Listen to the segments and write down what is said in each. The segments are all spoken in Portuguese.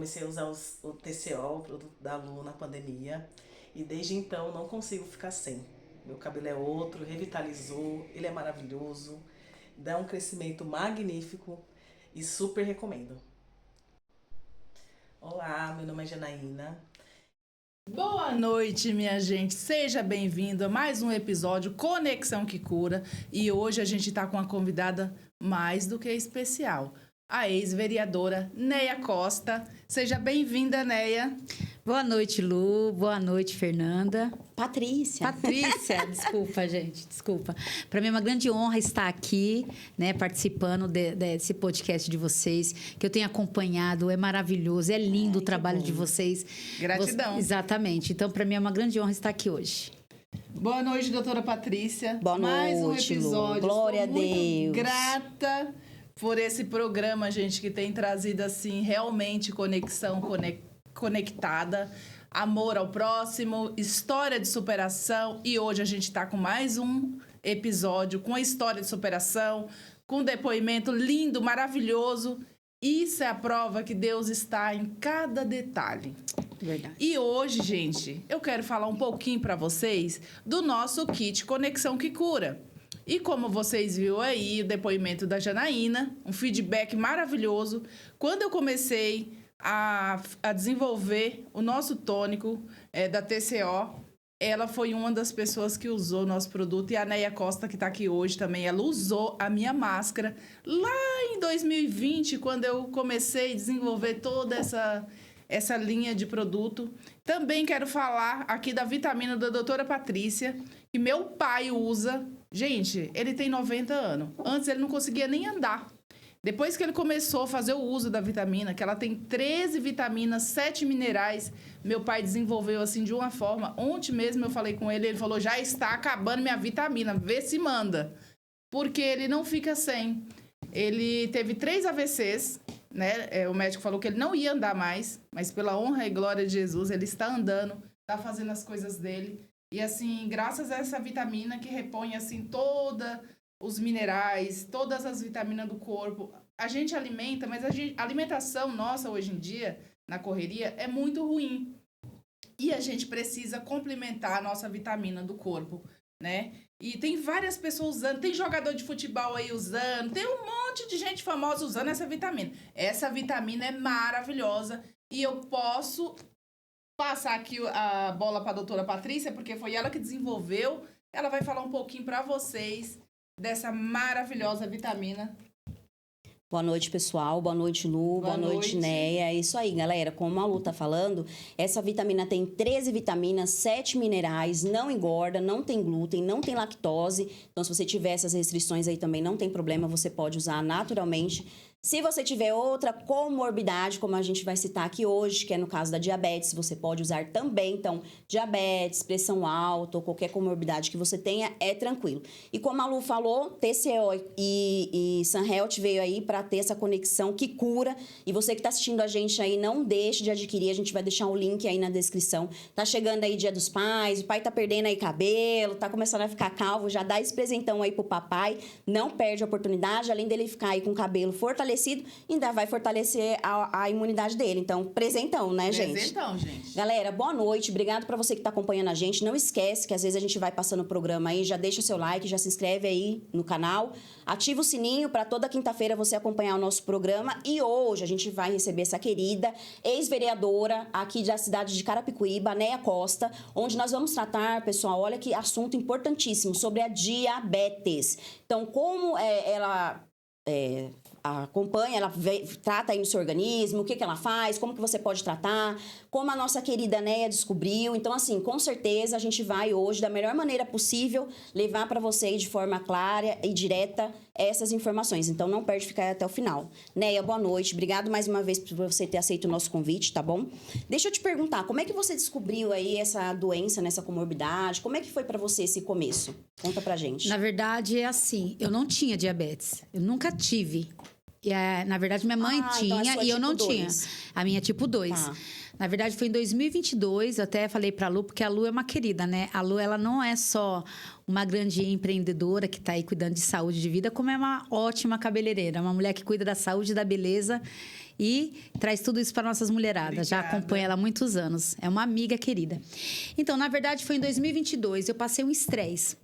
comecei a usar o TCO, o produto da Lu, na pandemia. E desde então não consigo ficar sem. Meu cabelo é outro, revitalizou, ele é maravilhoso, dá um crescimento magnífico e super recomendo. Olá, meu nome é Janaína. Boa noite, minha gente. Seja bem-vindo a mais um episódio Conexão que Cura. E hoje a gente está com uma convidada mais do que especial, a ex-vereadora Neia Costa. Seja bem-vinda, Neia. Boa noite, Lu. Boa noite, Fernanda. Patrícia, desculpa, gente, desculpa. Para mim é uma grande honra estar aqui, né, participando desse podcast de vocês, que eu tenho acompanhado, é maravilhoso, é lindo o trabalho de vocês. Gratidão. Exatamente. Então, para mim é uma grande honra estar aqui hoje. Boa noite, doutora Patrícia. Boa mais noite, um episódio. Lu. Glória Estou a Deus. muito grata por esse programa, gente, que tem trazido, assim, realmente conectada, amor ao próximo, história de superação. E hoje a gente está com mais um episódio com a história de superação, com um depoimento lindo, maravilhoso. Isso é a prova que Deus está em cada detalhe. Verdade. E hoje, gente, eu quero falar um pouquinho para vocês do nosso kit Conexão que Cura. E como vocês viram aí, o depoimento da Janaína, um feedback maravilhoso. Quando eu comecei a desenvolver o nosso tônico da TCO, ela foi uma das pessoas que usou o nosso produto. E a Neia Costa, que está aqui hoje também, ela usou a minha máscara lá em 2020, quando eu comecei a desenvolver toda essa linha de produto. Também quero falar aqui da vitamina da doutora Patrícia, que meu pai usa. Gente, ele tem 90 anos. Antes ele não conseguia nem andar. Depois que ele começou a fazer o uso da vitamina, que ela tem 13 vitaminas, 7 minerais, meu pai desenvolveu assim de uma forma. Ontem mesmo eu falei com ele, ele falou, já está acabando minha vitamina, vê se manda. Porque ele não fica sem. Ele teve 3 AVCs, né? O médico falou que ele não ia andar mais, mas pela honra e glória de Jesus, ele está andando, está fazendo as coisas dele. E assim, graças a essa vitamina que repõe assim toda os minerais, todas as vitaminas do corpo. A gente alimenta, mas a alimentação nossa hoje em dia, na correria, é muito ruim. E a gente precisa complementar a nossa vitamina do corpo, né? E tem várias pessoas usando, tem jogador de futebol aí usando, tem um monte de gente famosa usando essa vitamina. Essa vitamina é maravilhosa e eu posso passar aqui a bola para a doutora Patrícia, porque foi ela que desenvolveu. Ela vai falar um pouquinho para vocês dessa maravilhosa vitamina. Boa noite, pessoal. Boa noite, Lu. Boa noite, Neia. É isso aí, galera. Como a Lu tá falando, essa vitamina tem 13 vitaminas, 7 minerais, não engorda, não tem glúten, não tem lactose. Então, se você tiver essas restrições aí também, não tem problema, você pode usar naturalmente. Se você tiver outra comorbidade, como a gente vai citar aqui hoje, que é no caso da diabetes, você pode usar também. Então, diabetes, pressão alta ou qualquer comorbidade que você tenha, é tranquilo. E como a Lu falou, TCO e Sunhealth veio aí para ter essa conexão que cura. E você que está assistindo a gente aí, não deixe de adquirir. A gente vai deixar o link aí na descrição. Tá chegando aí Dia dos Pais, o pai tá perdendo aí cabelo, tá começando a ficar calvo, já dá esse presentão aí pro papai. Não perde a oportunidade, além dele ficar aí com o cabelo fortalecido, ainda vai fortalecer a imunidade dele. Então, presentão, né, gente? Presentão, gente. Galera, boa noite. Obrigado para você que está acompanhando a gente. Não esquece que às vezes a gente vai passando o programa aí, já deixa seu like, já se inscreve aí no canal. Ativa o sininho para toda quinta-feira você acompanhar o nosso programa. E hoje a gente vai receber essa querida ex-vereadora aqui da cidade de Carapicuíba, Neia Costa, onde nós vamos tratar, pessoal, olha que assunto importantíssimo, sobre a diabetes. Então, como ela acompanha, ela trata aí no seu organismo, o que ela faz, como que você pode tratar, como a nossa querida Neia descobriu. Então, assim, com certeza a gente vai hoje, da melhor maneira possível, levar para vocês de forma clara e direta essas informações. Então, não perde ficar até o final. Neia, boa noite. Obrigado mais uma vez por você ter aceito o nosso convite, tá bom? Deixa eu te perguntar, como é que você descobriu aí essa doença, nessa comorbidade? Como é que foi para você esse começo? Conta pra gente. Na verdade, é assim, eu não tinha diabetes. Eu nunca tive. Na verdade, minha mãe então tinha e eu não tipo tinha. 2. A minha tipo 2. Tá. Na verdade, foi em 2022, eu até falei pra Lu, porque a Lu é uma querida, né? A Lu, ela não é só uma grande empreendedora que tá aí cuidando de saúde de vida, como é uma ótima cabeleireira, uma mulher que cuida da saúde e da beleza e traz tudo isso para nossas mulheradas. Já Obrigada. acompanha ela há muitos anos. É uma amiga querida. Então, na verdade, foi em 2022, eu passei um estresse.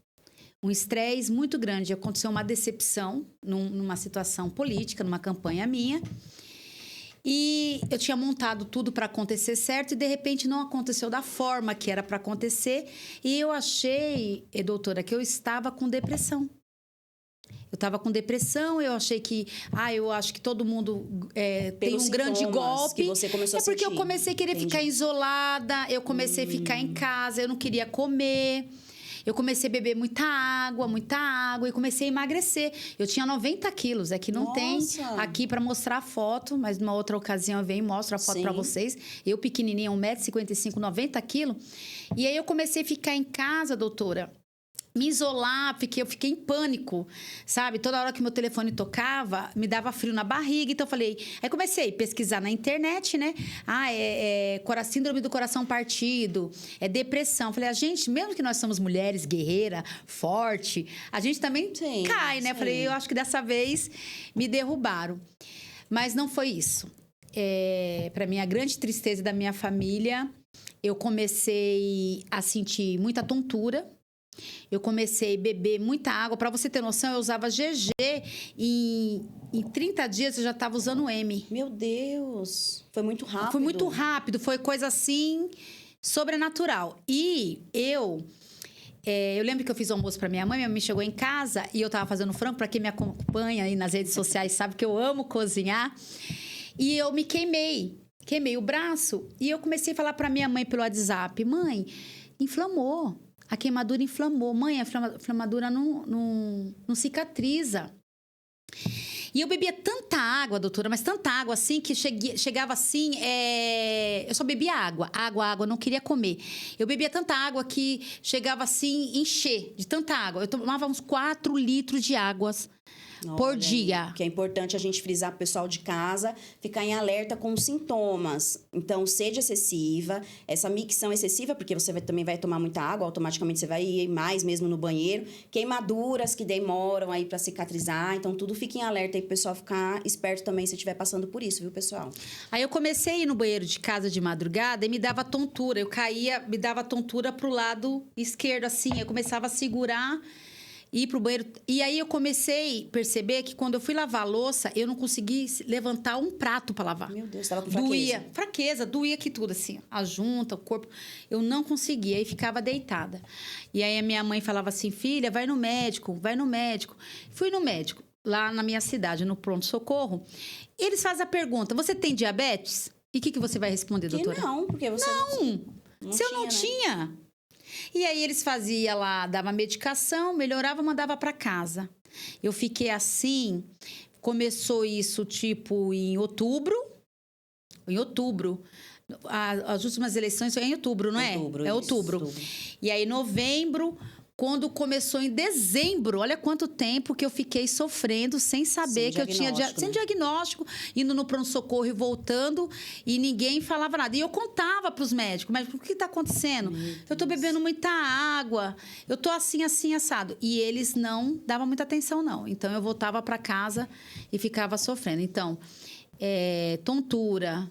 Um estresse muito grande. Aconteceu uma decepção numa situação política, numa campanha minha. E eu tinha montado tudo para acontecer certo e, de repente, não aconteceu da forma que era para acontecer. E eu achei, doutora, que eu estava com depressão. Eu estava com depressão, eu achei que... eu acho que todo mundo tem um grande golpe. Que você começou a porque sentir. eu comecei a querer ficar isolada, eu comecei a ficar em casa, eu não queria comer... Eu comecei a beber muita água e comecei a emagrecer. Eu tinha 90 quilos, aqui não tem aqui para mostrar a foto, mas numa outra ocasião eu venho e mostro a foto para vocês. Eu pequenininha, 1,55 m, 90 quilos. E aí eu comecei a ficar em casa, doutora, me isolar, eu fiquei em pânico, sabe? Toda hora que meu telefone tocava, me dava frio na barriga. Então, eu falei... Aí comecei a pesquisar na internet, né? Síndrome do coração partido, depressão. Falei, gente, mesmo que nós somos mulheres, guerreira, forte, a gente também cai, né? Falei, eu acho que dessa vez me derrubaram. Mas não foi isso. Para mim, a grande tristeza da minha família, eu comecei a sentir muita tontura. Eu comecei a beber muita água. Para você ter noção, eu usava GG e em 30 dias eu já estava usando M. Meu Deus! Foi muito rápido. Foi muito rápido. Foi coisa assim, sobrenatural. E eu lembro que eu fiz almoço para minha mãe chegou em casa e eu estava fazendo frango. Para quem me acompanha aí nas redes sociais sabe que eu amo cozinhar. E eu me queimei o braço. E eu comecei a falar para minha mãe pelo WhatsApp: mãe, inflamou. A queimadura inflamou. Mãe, a inflamadura não cicatriza. E eu bebia tanta água, doutora, mas tanta água assim, que chegava assim... Eu só bebia água. Água, não queria comer. Eu bebia tanta água que chegava assim, encher de tanta água. Eu tomava uns 4 litros de águas por dia. Que é importante a gente frisar pro pessoal de casa, ficar em alerta com os sintomas. Então, sede excessiva, essa micção excessiva, porque você também vai tomar muita água, automaticamente você vai ir mais mesmo no banheiro. Queimaduras que demoram aí para cicatrizar. Então, tudo fica em alerta aí pro pessoal ficar esperto também se estiver passando por isso, viu, pessoal? Aí eu comecei a ir no banheiro de casa de madrugada e me dava tontura. Eu caía, me dava tontura pro lado esquerdo, assim. Eu começava a segurar... ir pro banheiro. E aí eu comecei a perceber que quando eu fui lavar a louça, eu não consegui levantar um prato para lavar. Meu Deus, estava com fraqueza. Fraqueza, doía aqui tudo, assim. A junta, o corpo. Eu não conseguia, aí ficava deitada. E aí a minha mãe falava assim, filha, vai no médico. Fui no médico, lá na minha cidade, no pronto-socorro. Eles fazem a pergunta, você tem diabetes? E o que você vai responder, doutora? Que não, porque você não se eu não tinha... E aí eles faziam lá, dava medicação, melhorava, mandava para casa. Eu fiquei assim, começou isso tipo em outubro. As últimas eleições foi em outubro, não é? Outubro. E aí novembro, quando começou em dezembro, olha quanto tempo que eu fiquei sofrendo sem saber que eu tinha sem diagnóstico, indo no pronto-socorro e voltando, e ninguém falava nada. E eu contava para os médicos, mas o que está acontecendo? Eu estou bebendo muita água, eu estou assim, assado. E eles não davam muita atenção, não. Então, eu voltava para casa e ficava sofrendo. Então, tontura,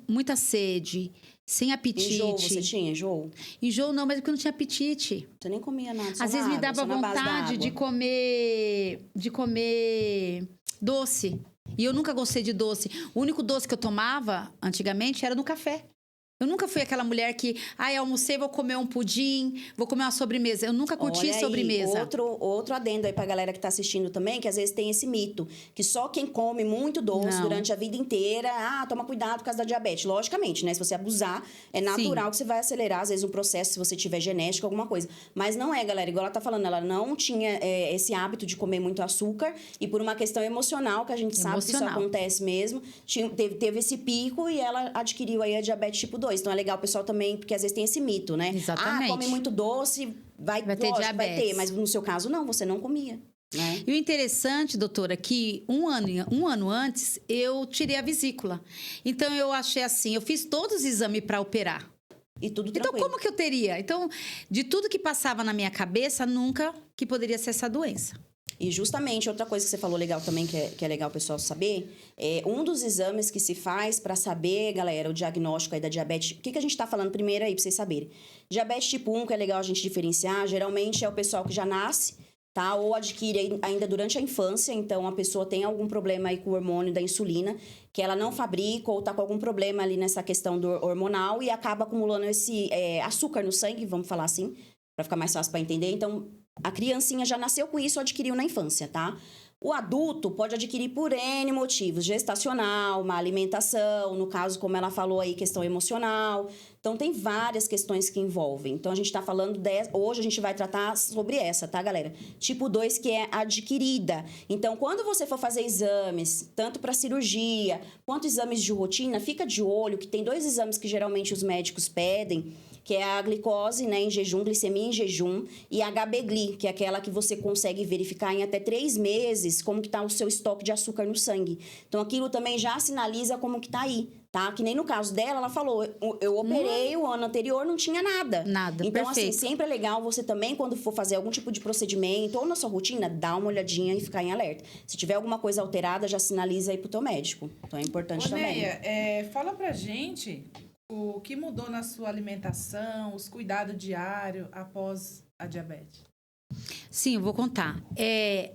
muita sede... sem apetite. Enjoo, você tinha enjoo? Enjoo não, mas porque eu não tinha apetite. Você nem comia nada, Às vezes me dava vontade de comer doce. E eu nunca gostei de doce. O único doce que eu tomava antigamente era no café. Eu nunca fui aquela mulher que, almocei, vou comer um pudim, vou comer uma sobremesa. Eu nunca curti sobremesa. Outro adendo aí pra galera que tá assistindo também, que às vezes tem esse mito, que só quem come muito doce durante a vida inteira, toma cuidado por causa da diabetes. Logicamente, né? Se você abusar, é natural que você vai acelerar, às vezes, um processo, se você tiver genética, alguma coisa. Mas não é, galera. Igual ela tá falando, ela não tinha esse hábito de comer muito açúcar, e por uma questão emocional, que a gente sabe que isso acontece mesmo, teve esse pico e ela adquiriu aí a diabetes tipo 2. Então, é legal o pessoal também, porque às vezes tem esse mito, né? Exatamente. Come muito doce, vai ter diabetes. Vai ter, mas no seu caso, não, você não comia. né? E o interessante, doutora, é que um ano antes, eu tirei a vesícula. Então, eu achei assim, eu fiz todos os exames para operar. E tudo Então, tranquilo. como que eu teria? Então, de tudo que passava na minha cabeça, nunca que poderia ser essa doença. E justamente, outra coisa que você falou legal também, que é legal o pessoal saber, é um dos exames que se faz para saber, galera, o diagnóstico aí da diabetes. O que a gente tá falando primeiro aí, pra vocês saberem? Diabetes tipo 1, que é legal a gente diferenciar, geralmente é o pessoal que já nasce, tá? Ou adquire ainda durante a infância, então a pessoa tem algum problema aí com o hormônio da insulina, que ela não fabrica ou tá com algum problema ali nessa questão do hormonal e acaba acumulando esse açúcar no sangue, vamos falar assim, para ficar mais fácil para entender. Então, a criancinha já nasceu com isso, adquiriu na infância, tá? O adulto pode adquirir por N motivos, gestacional, má alimentação, no caso, como ela falou aí, questão emocional. Então, tem várias questões que envolvem. Então, a gente tá falando hoje a gente vai tratar sobre essa, tá, galera? Tipo 2, que é adquirida. Então, quando você for fazer exames, tanto para cirurgia quanto exames de rotina, fica de olho que tem 2 exames que geralmente os médicos pedem, que é a glicose, né, em jejum, glicemia em jejum, e a HbGli, que é aquela que você consegue verificar em até 3 meses como que tá o seu estoque de açúcar no sangue. Então, aquilo também já sinaliza como que tá aí, tá? Que nem no caso dela, ela falou, eu operei o ano anterior, não tinha nada. Nada, então, perfeito. assim, sempre é legal você também, quando for fazer algum tipo de procedimento ou na sua rotina, dar uma olhadinha e ficar em alerta. Se tiver alguma coisa alterada, já sinaliza aí pro teu médico. Então, é importante também. Neia, fala pra gente o que mudou na sua alimentação, os cuidados diários após a diabetes. Sim, eu vou contar.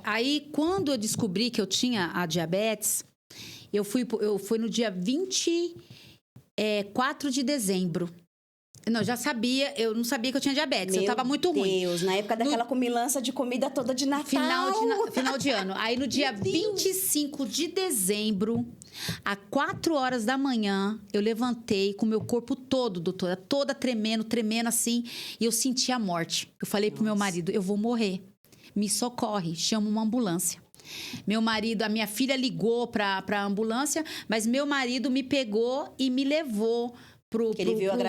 Aí, quando eu descobri que eu tinha a diabetes, eu fui no dia 24 de dezembro. Não, já sabia, eu não sabia que eu tinha diabetes, eu tava muito ruim. Meu Deus, na época daquela comilança de comida toda de Natal. Final de ano. Aí, no dia 25 de dezembro, às 4 horas da manhã, eu levantei com o meu corpo todo, doutora, toda tremendo assim, e eu senti a morte. Eu falei pro meu marido, eu vou morrer. Me socorre, chama uma ambulância. Meu marido, a minha filha ligou pra ambulância, mas meu marido me pegou e me levou pro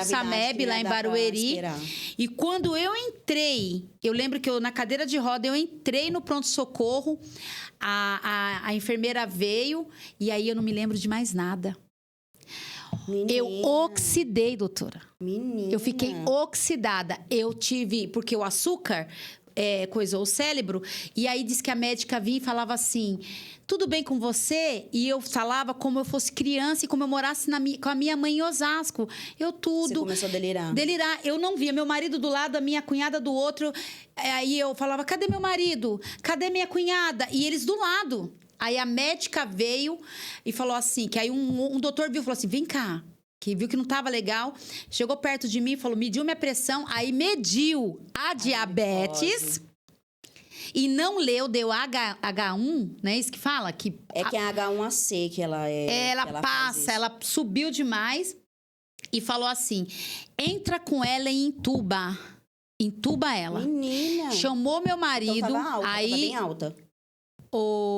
Sameb, lá em Barueri. E quando eu entrei, eu lembro que na cadeira de roda, eu entrei no pronto-socorro, a enfermeira veio, e aí eu não me lembro de mais nada. Menina. Eu oxidei, doutora. Menina. Eu fiquei oxidada. Eu tive, porque o açúcar coisou o cérebro, e aí disse que a médica vinha e falava assim, tudo bem com você? E eu falava como eu fosse criança e como eu morasse com a minha mãe em Osasco. Você começou a delirar. Eu não via meu marido do lado, a minha cunhada do outro. Aí eu falava, cadê meu marido? Cadê minha cunhada? E eles do lado. Aí a médica veio e falou assim, que aí um doutor viu e falou assim, vem cá. Que viu que não estava legal, chegou perto de mim e falou, mediu minha pressão, aí mediu a diabetes e não leu, deu H1, não é isso que fala? Que é a H1AC que ela é. Ela passa, ela subiu demais e falou assim, entra com ela e entuba ela. Menina! Chamou meu marido, então tava alta, aí... tava bem alta.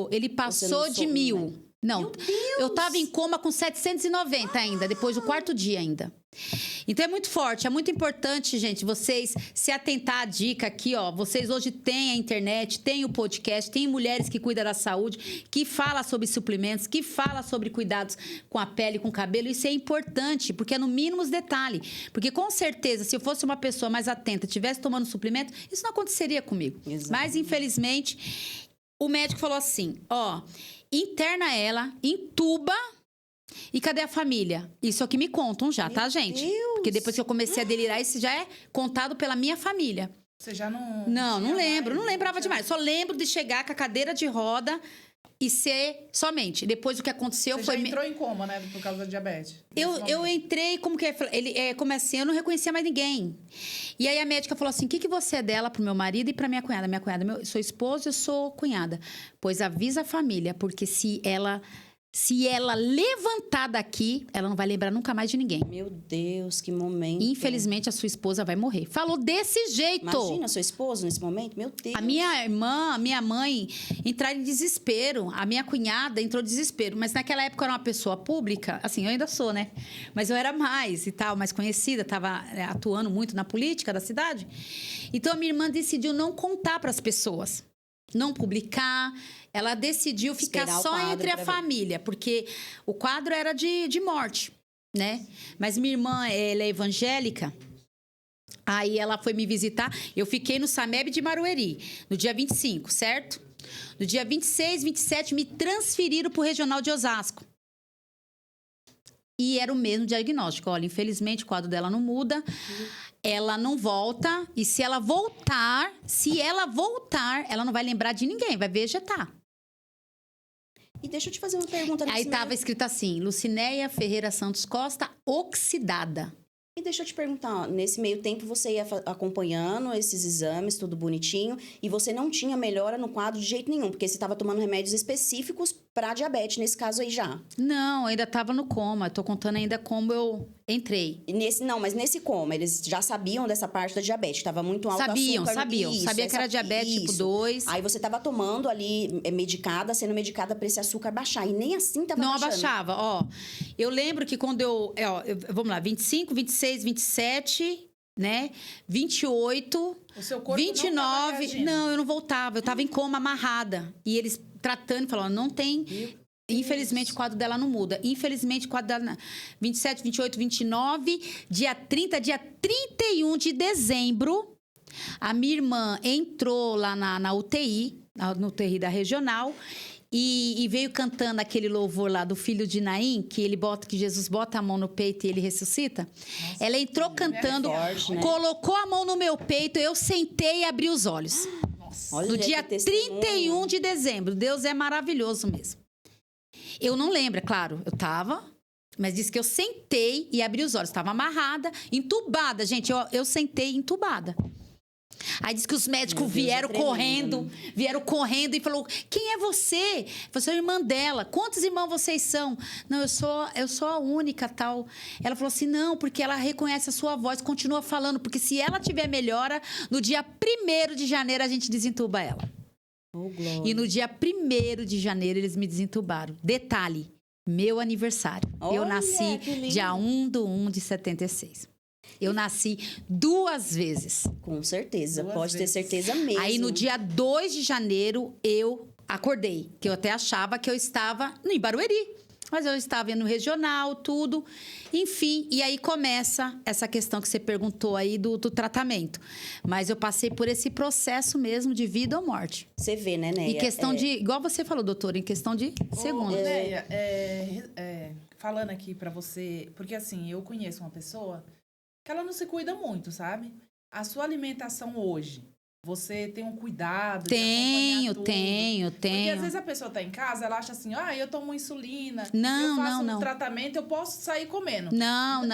Ele passou de 1000. Né? Não, eu tava em coma com 790 ainda, depois do 4º dia ainda. Então é muito forte, é muito importante, gente, vocês se atentar à dica aqui, ó. Vocês hoje têm a internet, têm o podcast, tem mulheres que cuidam da saúde, que fala sobre suplementos, que fala sobre cuidados com a pele, com o cabelo. Isso é importante, porque é no mínimo os detalhes. Porque com certeza, se eu fosse uma pessoa mais atenta, estivesse tomando suplemento, isso não aconteceria comigo. Exato. Mas, infelizmente, o médico falou assim, ó... Interna ela, entuba e cadê a família? Isso é o que me contam já, tá, gente? Deus. Porque depois que eu comecei a delirar, isso já é contado pela minha família. Você já não... Não lembro, não lembrava demais. Só lembro de chegar com a cadeira de roda e ser somente. Depois o que aconteceu Você foi... já entrou em coma, né? Por causa da diabetes. Eu entrei, como que é? Como assim? Eu não reconhecia mais ninguém. E aí a médica falou assim, o que você é dela pro meu marido e pra minha cunhada? Minha cunhada, eu sou esposa, eu sou cunhada. Pois avisa a família, porque se ela levantar daqui, ela não vai lembrar nunca mais de ninguém. Meu Deus, que momento. Infelizmente, a sua esposa vai morrer. Falou desse jeito. Imagina, sua esposa nesse momento? Meu Deus. A minha irmã, a minha mãe entraram em desespero. A minha cunhada entrou em desespero. Mas naquela época eu era uma pessoa pública. Assim, eu ainda sou, né? Mas eu era mais e tal, mais conhecida. Estava atuando muito na política da cidade. Então, a minha irmã decidiu não contar para as pessoas. não publicar. Ela decidiu ficar Esperar o só quadro entre a pra ver. família, porque o quadro era de morte, né? Mas minha irmã, ela é evangélica. Aí ela foi me visitar. Eu fiquei no Sameb de Marueri, no dia 25, certo? No dia 26, 27, me transferiram para o Regional de Osasco. E era o mesmo diagnóstico. Olha, infelizmente o quadro dela não muda. Ela não volta. E se ela voltar, ela não vai lembrar de ninguém, vai vegetar. E deixa eu te fazer uma pergunta. Aí estava escrito assim, Lucinéia Ferreira Santos Costa, oxidada. E deixa eu te perguntar, ó, nesse meio tempo você ia acompanhando esses exames, tudo bonitinho, e você não tinha melhora no quadro de jeito nenhum, porque você estava tomando remédios específicos para diabetes, nesse caso aí já. Não, ainda estava no coma. Tô contando ainda como eu entrei. Mas nesse coma, eles já sabiam dessa parte da diabetes, que estava muito alto Sabiam. açúcar. Sabia que era diabetes tipo 2. Aí você estava tomando ali, sendo medicada para esse açúcar baixar, e nem assim estava Não baixando. abaixava, ó. Eu lembro que quando vamos lá, 25, 26, 27, né? 28, O seu corpo 29. não tava reagindo. Não, eu não voltava. Eu tava em coma amarrada. E eles tratando, falando, não tem. Infelizmente, o quadro dela não muda. Infelizmente, o quadro dela... 27, 28, 29, dia 30, dia 31 de dezembro, a minha irmã entrou lá na UTI, no UTI da regional, e veio cantando aquele louvor lá do filho de Naim, que Jesus bota a mão no peito e ele ressuscita. Nossa, ela entrou cantando, forte, né? colocou a mão no meu peito, eu sentei e abri os olhos. Nossa. Olha No que dia testemunho. 31 de dezembro. Deus é maravilhoso mesmo. Eu não lembro, é claro. Eu tava, mas disse que eu sentei e abri os olhos. Estava amarrada, entubada, gente. Eu sentei entubada. Aí disse que os médicos Meu Deus, vieram é tremendo, correndo, né? vieram correndo e falou: quem é você? Você é a irmã dela. Quantos irmãos vocês são? Não, eu sou a única, tal. Ela falou assim: não, porque ela reconhece a sua voz, continua falando, porque se ela tiver melhora, no dia 1º de janeiro a gente desentuba ela. Oh, glória. E no dia 1º de janeiro eles me desentubaram. Detalhe, meu aniversário. Eu Olha, nasci que lindo. dia 1/1 de 76. Eu nasci 2 vezes. Com certeza, 2 pode ter vezes. certeza mesmo. Aí no dia 2 de janeiro eu acordei, que eu até achava que eu estava em Barueri. Mas eu estava no regional, tudo. Enfim, e aí começa essa questão que você perguntou aí do tratamento. Mas eu passei por esse processo mesmo de vida ou morte. Você vê, né, Neia? Em questão de... Igual você falou, doutora, em questão de segundos. Neia, falando aqui pra você, porque assim, eu conheço uma pessoa que ela não se cuida muito, sabe? A sua alimentação hoje, você tem um cuidado de acompanhar tudo? Tenho. Porque às vezes a pessoa tá em casa, ela acha assim, eu tomo insulina, Não, eu faço não. um tratamento, eu posso sair comendo. Não A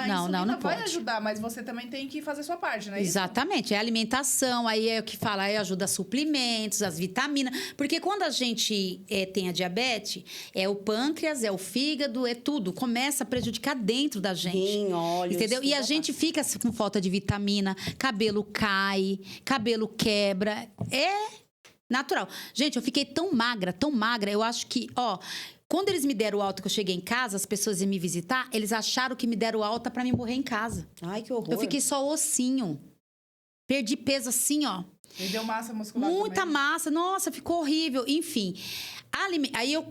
insulina não vai pode. ajudar, mas você também tem que fazer sua parte, não é isso? Exatamente, é a alimentação, aí é o que fala, aí ajuda suplementos, as vitaminas, porque quando a gente tem a diabetes, é o pâncreas, é o fígado, é tudo, começa a prejudicar dentro da gente. Rim, olhos, entendeu? E a tudo gente fica com falta de vitamina, cabelo cai, cabelo quebra, é natural. Gente, eu fiquei tão magra, eu acho que, quando eles me deram alta que eu cheguei em casa, as pessoas iam me visitar, eles acharam que me deram alta pra me morrer em casa. Ai, que horror. Eu fiquei só ossinho. Perdi peso assim, ó. Perdeu massa muscular Muita também. massa. Nossa, ficou horrível. Enfim. Aí eu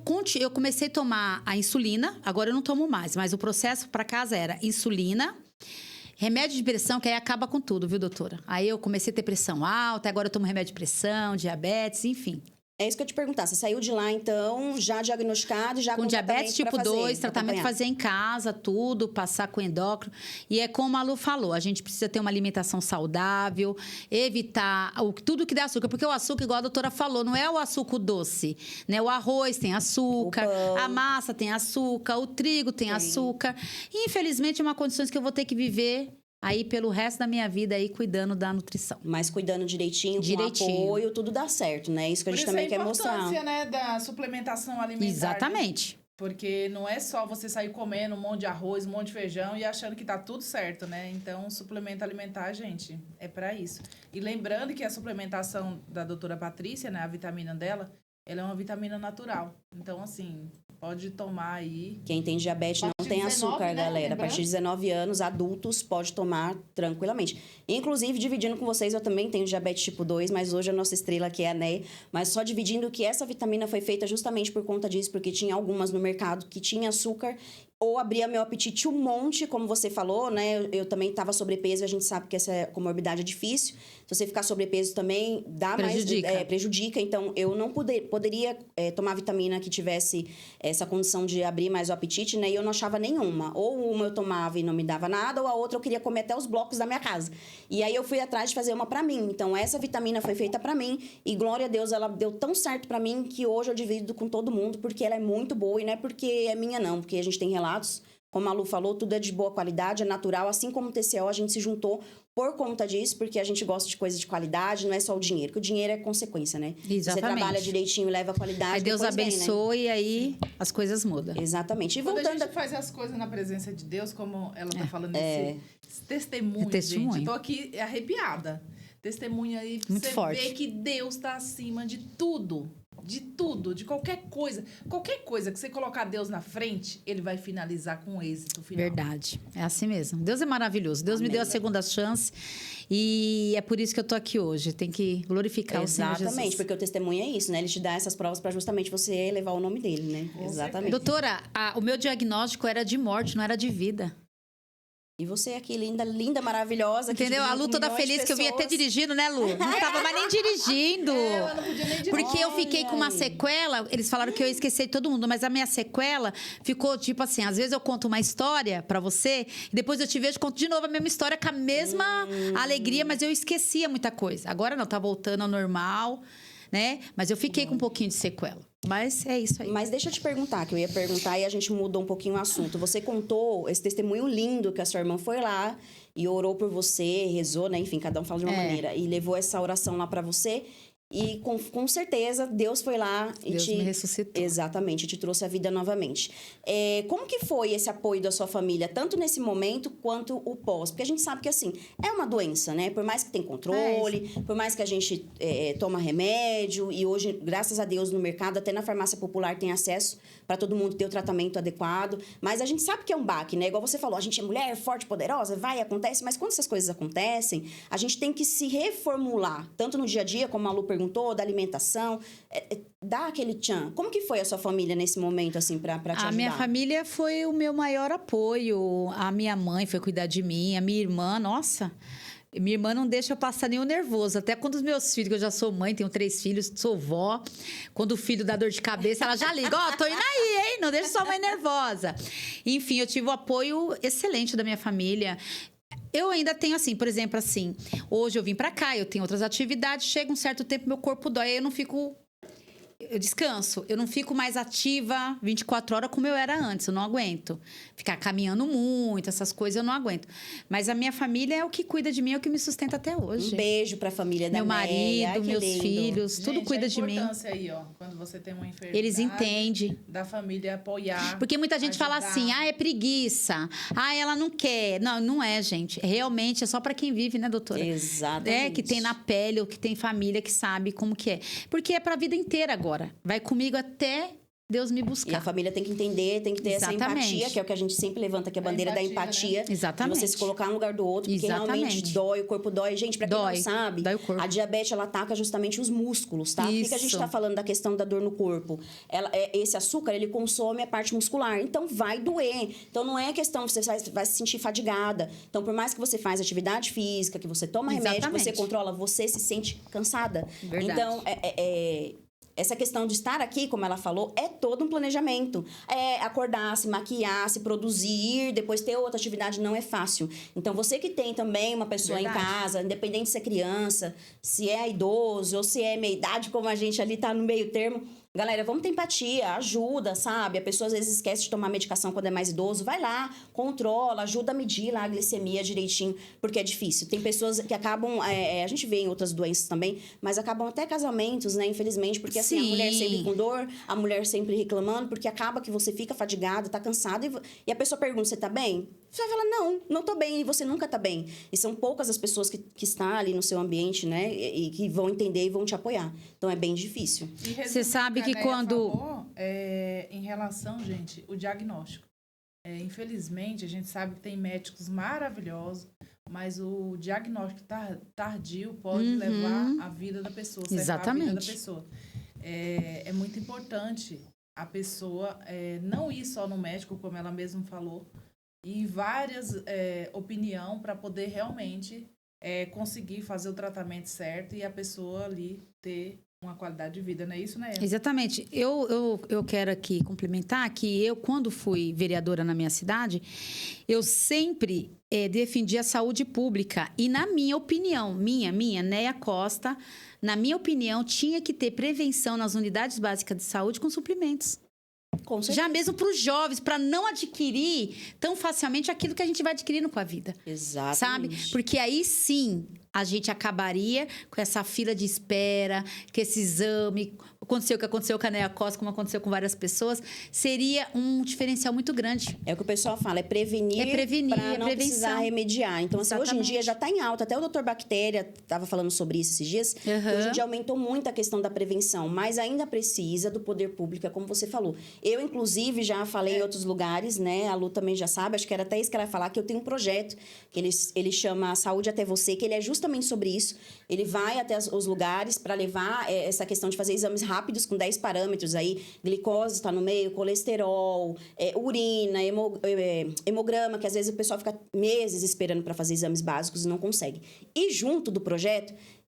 comecei a tomar a insulina. Agora eu não tomo mais. Mas o processo para casa era insulina, remédio de pressão, que aí acaba com tudo, viu, doutora? Aí eu comecei a ter pressão alta. Agora eu tomo remédio de pressão, diabetes, enfim. É isso que eu te perguntar. Você saiu de lá, então, já diagnosticado, já Com diabetes tipo 2, pra tratamento acompanhar. fazer em casa, tudo, passar com endócrino. E é como a Lu falou, a gente precisa ter uma alimentação saudável, evitar tudo que dá açúcar. Porque o açúcar, igual a doutora falou, não é o açúcar doce, né? O arroz tem açúcar, O pão. a massa tem açúcar, o trigo tem açúcar. E, infelizmente, é uma condição que eu vou ter que viver aí pelo resto da minha vida aí cuidando da nutrição. Mas cuidando direitinho, com apoio, tudo dá certo, né? Isso que a Por gente isso também a quer mostrar. importância, né, da suplementação alimentar. Exatamente. Né? Porque não é só você sair comendo um monte de arroz, um monte de feijão e achando que tá tudo certo, né? Então, suplemento alimentar, gente, é para isso. E lembrando que a suplementação da doutora Patrícia, né, a vitamina dela, ela é uma vitamina natural. Então, assim, Pode tomar aí. Quem tem diabetes A não partir tem de 19, açúcar, né? galera. A Lembrando? partir de 19 anos, adultos pode tomar tranquilamente. Inclusive, dividindo com vocês, eu também tenho diabetes tipo 2, mas hoje a nossa estrela aqui é a Neia. Mas só dividindo que essa vitamina foi feita justamente por conta disso, porque tinha algumas no mercado que tinha açúcar ou abria meu apetite um monte, como você falou, né? Eu também estava sobrepeso, a gente sabe que essa comorbidade é difícil. Se você ficar sobrepeso também, dá Prejudica. mais... prejudica. Então, eu não poderia tomar vitamina que tivesse essa condição de abrir mais o apetite, né? E eu não achava nenhuma. Ou uma eu tomava e não me dava nada, ou a outra eu queria comer até os blocos da minha casa. E aí, eu fui atrás de fazer uma pra mim. Então, essa vitamina foi feita pra mim. E, glória a Deus, ela deu tão certo pra mim que hoje eu divido com todo mundo, porque ela é muito boa. E não é porque é minha, não. Porque a gente tem relatos. Como a Lu falou, tudo é de boa qualidade, é natural. Assim como o TCO, a gente se juntou por conta disso, porque a gente gosta de coisa de qualidade, não é só o dinheiro. Porque o dinheiro é consequência, né? Exatamente. Você trabalha direitinho, leva a qualidade, Aí Deus depois vem, né? abençoe e aí as coisas mudam. Exatamente. E Quando a voltando... gente faz as coisas na presença de Deus, como ela tá falando esse testemunho, É testemunho. gente. Eu tô aqui arrepiada. Testemunho aí, Muito você forte. vê que Deus tá acima de tudo. De tudo, de qualquer coisa. Qualquer coisa que você colocar Deus na frente, ele vai finalizar com êxito final. Verdade. É assim mesmo. Deus é maravilhoso. Deus me deu a segunda chance e é por isso que eu tô aqui hoje. Tem que glorificar o Senhor Exatamente, Jesus. porque o testemunho é isso, né? Ele te dá essas provas para justamente você elevar o nome dele, né? Exatamente. Doutora, o meu diagnóstico era de morte, não era de vida. E você aqui, linda, linda, maravilhosa. que Entendeu? A dividiu Lu com toda milhões de feliz que eu vinha ter pessoas. dirigindo, né, Lu? Não tava mais nem dirigindo. Ela não podia nem Porque eu fiquei Olha com uma aí. sequela, eles falaram que eu ia esquecer de todo mundo, mas a minha sequela ficou tipo assim, às vezes eu conto uma história pra você, e depois eu te vejo, conto de novo a mesma história com a mesma alegria, mas eu esquecia muita coisa. Agora não, tá voltando ao normal, né? Mas eu fiquei com um pouquinho de sequela. Mas é isso aí. Mas deixa eu te perguntar, que eu ia perguntar e a gente mudou um pouquinho o assunto. Você contou esse testemunho lindo que a sua irmã foi lá e orou por você, rezou, né? Enfim, cada um fala de uma maneira. E levou essa oração lá pra você. E com certeza, Deus foi lá e Deus me ressuscitou. Exatamente, te trouxe a vida novamente. Como que foi esse apoio da sua família, tanto nesse momento quanto o pós? Porque a gente sabe que, assim, é uma doença, né? Por mais que tem controle, por mais que a gente toma remédio, e hoje, graças a Deus, no mercado, até na farmácia popular, tem acesso para todo mundo ter o tratamento adequado. Mas a gente sabe que é um baque, né? Igual você falou, a gente é mulher, forte, poderosa, acontece. Mas quando essas coisas acontecem, a gente tem que se reformular, tanto no dia a dia, como a Lu perguntou, da alimentação, dá aquele tchan. Como que foi a sua família nesse momento, assim, pra te ajudar? A minha família foi o meu maior apoio. A minha mãe foi cuidar de mim, a minha irmã, nossa... Minha irmã não deixa eu passar nenhum nervoso. Até quando os meus filhos, que eu já sou mãe, tenho 3 filhos, sou vó. Quando o filho dá dor de cabeça, ela já liga. Ó, tô indo aí, hein? Não deixa sua mãe nervosa. Enfim, eu tive o apoio excelente da minha família. Eu ainda tenho assim, por exemplo, assim, hoje eu vim pra cá, eu tenho outras atividades, chega um certo tempo, meu corpo dói, aí eu não fico... Eu descanso, eu não fico mais ativa 24 horas como eu era antes, eu não aguento. Ficar caminhando muito, essas coisas eu não aguento. Mas a minha família é o que cuida de mim, é o que me sustenta até hoje. Um beijo pra família da Meu Neia. Ai, marido, que meus lindo. filhos, tudo Gente, cuida a de mim. importância aí, ó, quando você tem uma enfermidade. Eles entendem. Da família apoiar. Porque muita gente fala ajudar. assim, é preguiça. Ela não quer. Não, não é, gente. Realmente é só para quem vive, né, doutora? Exatamente. Que tem na pele ou que tem família que sabe como que é. Porque é pra vida inteira agora. Vai comigo até Deus me E a buscar. família tem que entender, tem que ter essa Exatamente. empatia, que é o que a gente sempre levanta, que é a bandeira da empatia, empatia. Exatamente. De você se colocar no lugar do outro, porque Exatamente. realmente dói, o corpo dói. Gente, pra quem Dói. não sabe, Dói o corpo. a diabetes, ela ataca justamente os músculos, tá? Por que a gente Isso. tá falando da questão da dor no corpo? Esse açúcar, ele consome a parte muscular, então vai doer. Então, não é questão, você vai se sentir fadigada. Então, por mais que você faz atividade física, que você toma remédio, que você Exatamente. controla, você se sente cansada. Verdade. Então, essa questão de estar aqui, como ela falou, é todo um planejamento. Acordar, se maquiar, se produzir, depois ter outra atividade não é fácil. Então, você que tem também uma pessoa Verdade. em casa, independente se é criança, se é idoso ou se é meia idade, como a gente ali tá no meio termo, galera, vamos ter empatia, ajuda, sabe? A pessoa às vezes esquece de tomar medicação quando é mais idoso. Vai lá, controla, ajuda a medir lá a glicemia direitinho, porque é difícil. Tem pessoas que acabam, a gente vê em outras doenças também, mas acabam até casamentos, né? Infelizmente, porque assim, a Sim. mulher sempre com dor, a mulher sempre reclamando, porque acaba que você fica fadigada, tá cansada, e a pessoa pergunta, você tá bem? Você vai falar, não tô bem, e você nunca tá bem. E são poucas as pessoas que estão ali no seu ambiente, né? E que vão entender e vão te apoiar. Então, é bem difícil. Você sabe que quando... Falou, em relação, gente, o diagnóstico. Infelizmente, a gente sabe que tem médicos maravilhosos, mas o diagnóstico tardio pode levar a vida da pessoa, ceifar a vida da pessoa. É muito importante a pessoa não ir só no médico, como ela mesma falou, e várias opiniões para poder realmente conseguir fazer o tratamento certo e a pessoa ali ter uma qualidade de vida, não é isso, né? Exatamente. Eu quero aqui complementar que eu, quando fui vereadora na minha cidade, eu sempre defendi a saúde pública. E na minha opinião, Neia Costa, na minha opinião, tinha que ter prevenção nas unidades básicas de saúde com suplementos. Com certeza. Já mesmo para os jovens, para não adquirir tão facilmente aquilo que a gente vai adquirindo com a vida. Exatamente. Sabe? Porque aí sim a gente acabaria com essa fila de espera, com esse exame. Aconteceu o que aconteceu com a Neia Costa, como aconteceu com várias pessoas. Seria um diferencial muito grande. É o que o pessoal fala, é prevenir para não precisar remediar. Então, assim, hoje em dia já está em alta. Até o Dr. Bactéria estava falando sobre isso esses dias. Hoje em dia aumentou muito a questão da prevenção, mas ainda precisa do poder público, como você falou. Eu, inclusive, já falei em outros lugares, né? A Lu também já sabe, acho que era até isso que ela ia falar, que eu tenho um projeto que ele chama Saúde Até Você, que ele é justamente sobre isso. Ele vai até os lugares para levar essa questão de fazer exames rápidos com 10 parâmetros aí. Glicose está no meio, colesterol, urina, hemograma, que às vezes o pessoal fica meses esperando para fazer exames básicos e não consegue. E junto do projeto,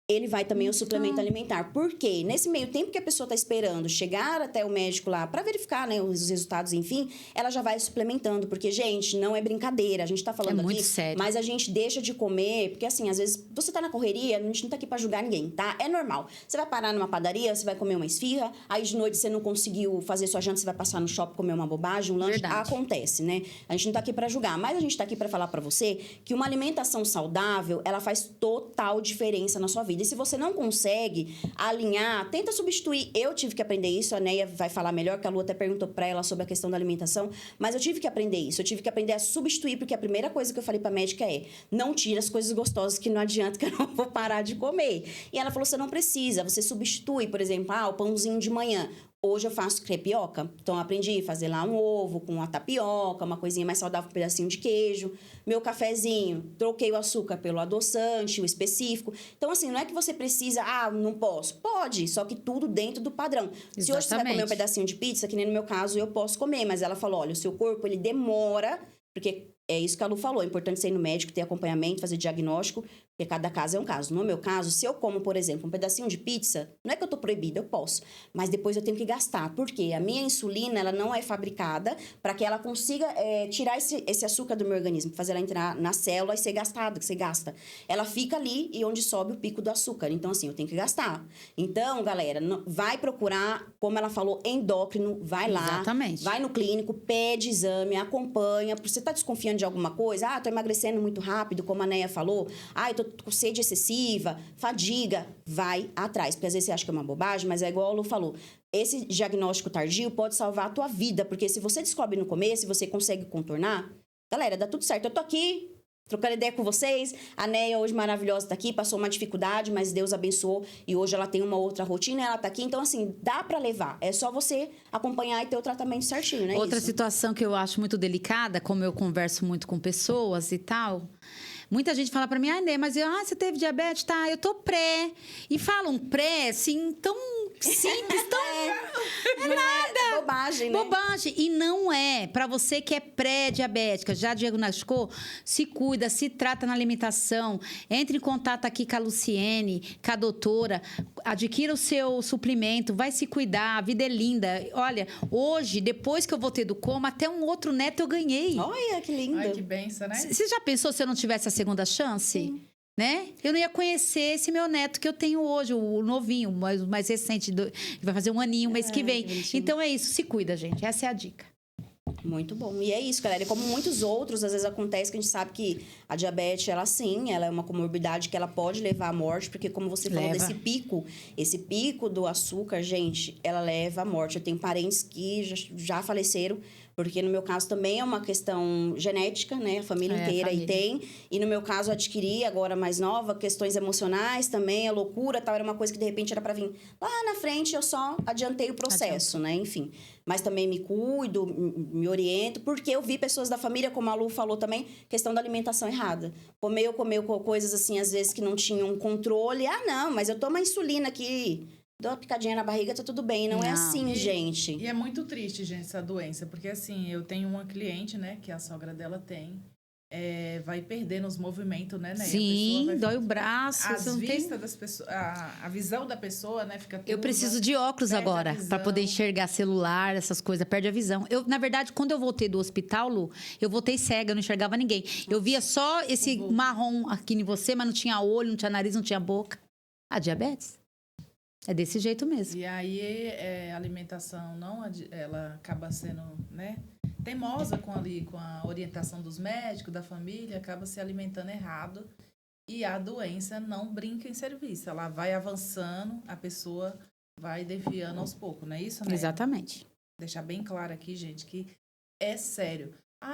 ele vai também o suplemento alimentar. Por quê? Nesse meio tempo que a pessoa está esperando chegar até o médico lá para verificar, né, os resultados, enfim, ela já vai suplementando. Porque, gente, não é brincadeira. A gente está falando muito aqui, sério. Mas a gente deixa de comer, porque assim, às vezes você tá na correria, a gente não tá aqui para julgar ninguém, tá? É normal. Você vai parar numa padaria, você vai comer uma esfirra, aí de noite você não conseguiu fazer sua janta, você vai passar no shopping comer uma bobagem, um lanche. Verdade. Acontece, né? A gente não tá aqui para julgar, mas a gente tá aqui para falar para você que uma alimentação saudável, ela faz total diferença na sua vida. E se você não consegue alinhar, tenta substituir. Eu tive que aprender isso, a Neia vai falar melhor, que a Lu até perguntou para ela sobre a questão da alimentação, mas eu tive que aprender isso. Eu tive que aprender a substituir, porque a primeira coisa que eu falei pra médica não tira as coisas gostosas, que não adianta, que eu não vou parar de comer. E ela falou, você não precisa, você substitui, por exemplo, o pãozinho de manhã. Hoje eu faço crepioca, então eu aprendi a fazer lá um ovo com a tapioca, uma coisinha mais saudável, um pedacinho de queijo. Meu cafezinho, troquei o açúcar pelo adoçante, o específico. Então, assim, não é que você precisa, não posso. Pode, só que tudo dentro do padrão. Exatamente. Se hoje você vai comer um pedacinho de pizza, que nem no meu caso, eu posso comer. Mas ela falou, olha, o seu corpo, ele demora, porque é isso que a Lu falou, é importante você ir no médico, ter acompanhamento, fazer diagnóstico, porque cada caso é um caso. No meu caso, se eu como, por exemplo, um pedacinho de pizza, não é que eu tô proibida, eu posso, mas depois eu tenho que gastar, porque a minha insulina, ela não é fabricada para que ela consiga tirar esse açúcar do meu organismo, fazer ela entrar na célula e ser gastada, que você gasta. Ela fica ali e onde sobe o pico do açúcar, então assim, eu tenho que gastar. Então, galera, vai procurar, como ela falou, endócrino, vai lá, Exatamente. vai no clínico, pede exame, acompanha, você tá desconfiando de alguma coisa, tô emagrecendo muito rápido, como a Neia falou, eu tô com sede excessiva, fadiga, vai atrás, porque às vezes você acha que é uma bobagem, mas é igual a Lu falou, esse diagnóstico tardio pode salvar a tua vida, porque se você descobre no começo e você consegue contornar, galera, dá tudo certo. Eu tô aqui trocando ideia com vocês, a Neia hoje maravilhosa tá aqui, passou uma dificuldade, mas Deus abençoou e hoje ela tem uma outra rotina, ela tá aqui, então assim, dá pra levar, é só você acompanhar e ter o tratamento certinho, né? Outra situação que eu acho muito delicada, como eu converso muito com pessoas e tal, muita gente fala pra mim, Ney, mas você teve diabetes? Tá, eu tô pré. E falam pré, assim, tão simples, tão... É nada. É bobagem, né? Bobagem. E não é. Pra você que é pré-diabética, já diagnosticou, se cuida, se trata na alimentação. Entre em contato aqui com a Luciene, com a doutora. Adquira o seu suplemento, vai se cuidar. A vida é linda. Olha, hoje, depois que eu voltei do coma, até um outro neto eu ganhei. Olha, que lindo. Ai, que benção, né? Você já pensou se eu não tivesse a segunda chance? Sim. Né? Eu não ia conhecer esse meu neto que eu tenho hoje, o novinho, o mais recente, vai fazer 1 aninho, mês que vem. Então é isso, se cuida, gente. Essa é a dica. Muito bom. E é isso, galera. E como muitos outros, às vezes acontece que a gente sabe que a diabetes, ela é uma comorbidade que ela pode levar à morte, porque como você falou desse pico, esse pico do açúcar, gente, ela leva à morte. Eu tenho parentes que já faleceram Porque no meu caso também é uma questão genética, né? A família inteira aí tem. E no meu caso, adquiri, agora mais nova, questões emocionais também, a loucura, tal. Era uma coisa que de repente era para vir lá na frente, eu só adiantei o processo, né? Enfim. Mas também me cuido, me oriento, porque eu vi pessoas da família, como a Lu falou também, questão da alimentação errada. Comeu coisas assim, às vezes que não tinham controle. Ah, não, mas eu tomo a insulina aqui, dou uma picadinha na barriga, tá tudo bem. Não é assim, gente. E é muito triste, gente, essa doença, porque assim, eu tenho uma cliente, né, que a sogra dela tem, vai perdendo os movimentos, né? Sim, dói o braço. Das pessoas, a visão da pessoa, né, fica tudo, eu preciso de óculos agora para poder enxergar celular, essas coisas, perde a visão. Na verdade, quando eu voltei do hospital, Lu, eu voltei cega, eu não enxergava ninguém. Eu via só esse marrom aqui em você, mas não tinha olho, não tinha nariz, não tinha boca. A diabetes. É desse jeito mesmo. E aí a alimentação ela acaba sendo, né, teimosa com a orientação dos médicos, da família, acaba se alimentando errado e a doença não brinca em serviço. Ela vai avançando, a pessoa vai desviando aos poucos, não é isso, né? Exatamente. Deixar bem claro aqui, gente, que é sério.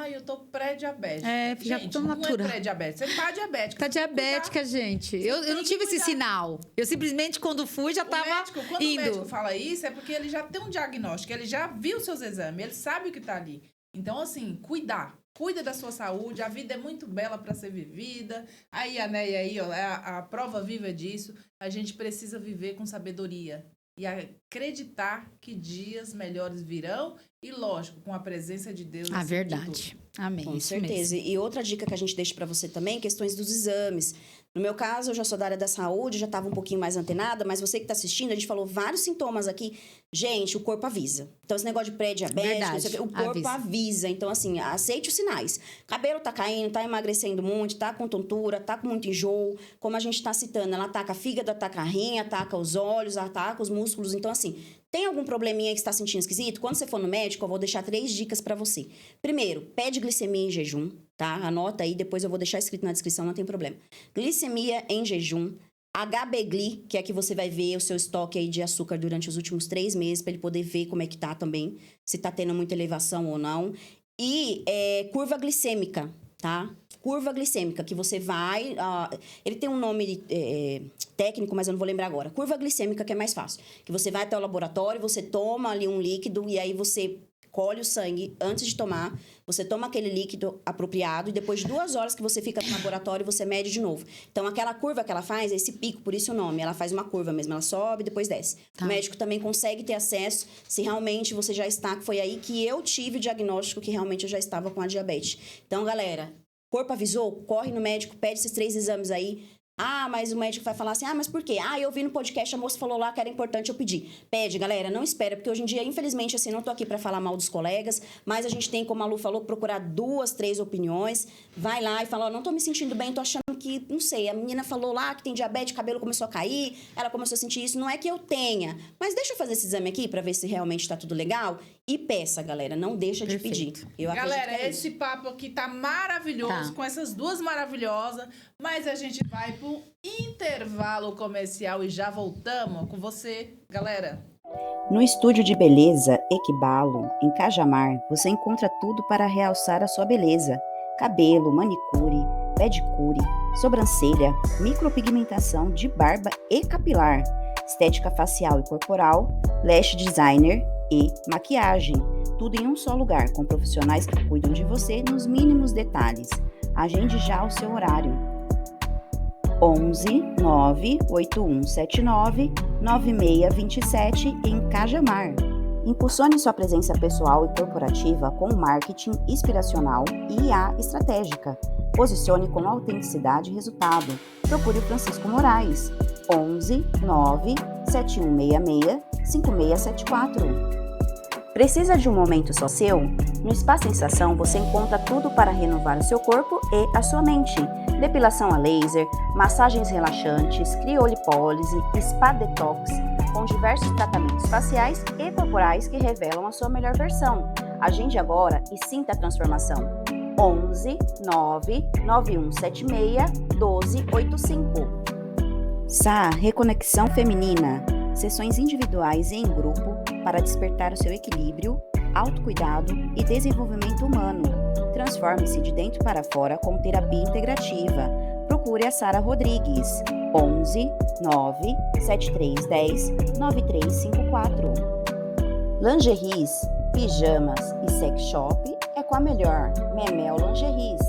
Eu tô pré-diabética. Gente, não é pré-diabética, você tá diabética. Tá diabética, gente. Eu não tive esse sinal. Eu simplesmente, quando fui, já tava quando indo. O médico fala isso, é porque ele já tem um diagnóstico, ele já viu seus exames, ele sabe o que tá ali. Então, assim, cuida da sua saúde, a vida é muito bela para ser vivida. Aí, a Neia aí, ó, a prova viva disso. A gente precisa viver com sabedoria e acreditar que dias melhores virão e, lógico, com a presença de Deus. Verdade. Amém. Com certeza. E outra dica que a gente deixa para você também, questões dos exames. No meu caso, eu já sou da área da saúde, já estava um pouquinho mais antenada, mas você que está assistindo, a gente falou vários sintomas aqui. Gente, o corpo avisa. Então, esse negócio de pré-diabetes, o corpo avisa. Então, assim, aceite os sinais. Cabelo tá caindo, tá emagrecendo muito, tá com tontura, tá com muito enjoo. Como a gente está citando, ela ataca fígado, ataca a rinha, ataca os olhos, ataca os músculos. Então, assim, tem algum probleminha que você está sentindo esquisito? Quando você for no médico, eu vou deixar 3 dicas para você. Primeiro, pede glicemia em jejum, tá? Anota aí, depois eu vou deixar escrito na descrição, não tem problema. Glicemia em jejum. HB-Gli, que é que você vai ver o seu estoque aí de açúcar durante os últimos 3 meses, para ele poder ver como é que tá também, se tá tendo muita elevação ou não. E curva glicêmica, tá? Curva glicêmica, que você vai... ele tem um nome técnico, mas eu não vou lembrar agora. Curva glicêmica, que é mais fácil. Que você vai até o laboratório, você toma ali um líquido e aí você colhe o sangue antes de tomar. Você toma aquele líquido apropriado e depois de 2 horas que você fica no laboratório, você mede de novo. Então, aquela curva que ela faz, esse pico, por isso o nome. Ela faz uma curva mesmo, ela sobe e depois desce. Tá. O médico também consegue ter acesso se realmente você já está... Foi aí que eu tive o diagnóstico que realmente eu já estava com a diabetes. Então, galera... Corpo avisou, corre no médico, pede esses 3 exames aí. Mas o médico vai falar assim, mas por quê? Eu vi no podcast, a moça falou lá que era importante eu pedir. Pede, galera, não espera, porque hoje em dia, infelizmente, assim, não tô aqui para falar mal dos colegas, mas a gente tem, como a Lu falou, procurar 2, 3 opiniões. Vai lá e fala, não tô me sentindo bem, tô achando que, não sei, a menina falou lá que tem diabetes, o cabelo começou a cair, ela começou a sentir isso, não é que eu tenha, mas deixa eu fazer esse exame aqui para ver se realmente tá tudo legal. E peça, galera, não deixa de pedir. Galera, esse papo aqui tá maravilhoso, com essas 2 maravilhosas, mas a gente vai pro intervalo comercial e já voltamos com você, galera. No estúdio de beleza Equibalo, em Cajamar, você encontra tudo para realçar a sua beleza. Cabelo, manicure, pedicure, sobrancelha, micropigmentação de barba e capilar, estética facial e corporal, lash designer e maquiagem. Tudo em um só lugar, com profissionais que cuidam de você nos mínimos detalhes. Agende já o seu horário. 11 98179 9627 em Cajamar. Impulsione sua presença pessoal e corporativa com marketing inspiracional e IA estratégica. Posicione com autenticidade e resultado. Procure o Francisco Moraes. 11 97166 5674. Precisa de um momento só seu? No Spa Sensação você encontra tudo para renovar o seu corpo e a sua mente. Depilação a laser, massagens relaxantes, criolipólise, spa detox, com diversos tratamentos faciais e corporais que revelam a sua melhor versão. Agende agora e sinta a transformação. 11 99176 1285. SA Reconexão Feminina. Sessões individuais e em grupo para despertar o seu equilíbrio, autocuidado e desenvolvimento humano. Transforme-se de dentro para fora com terapia integrativa. Procure a Sara Rodrigues, 11 9 7310 9354. Lingeries, pijamas e sex shop é com a melhor Memel Lingeries,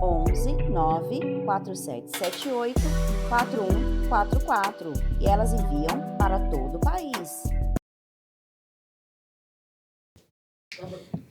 11 9 4778 4144 e elas enviam para todo o país.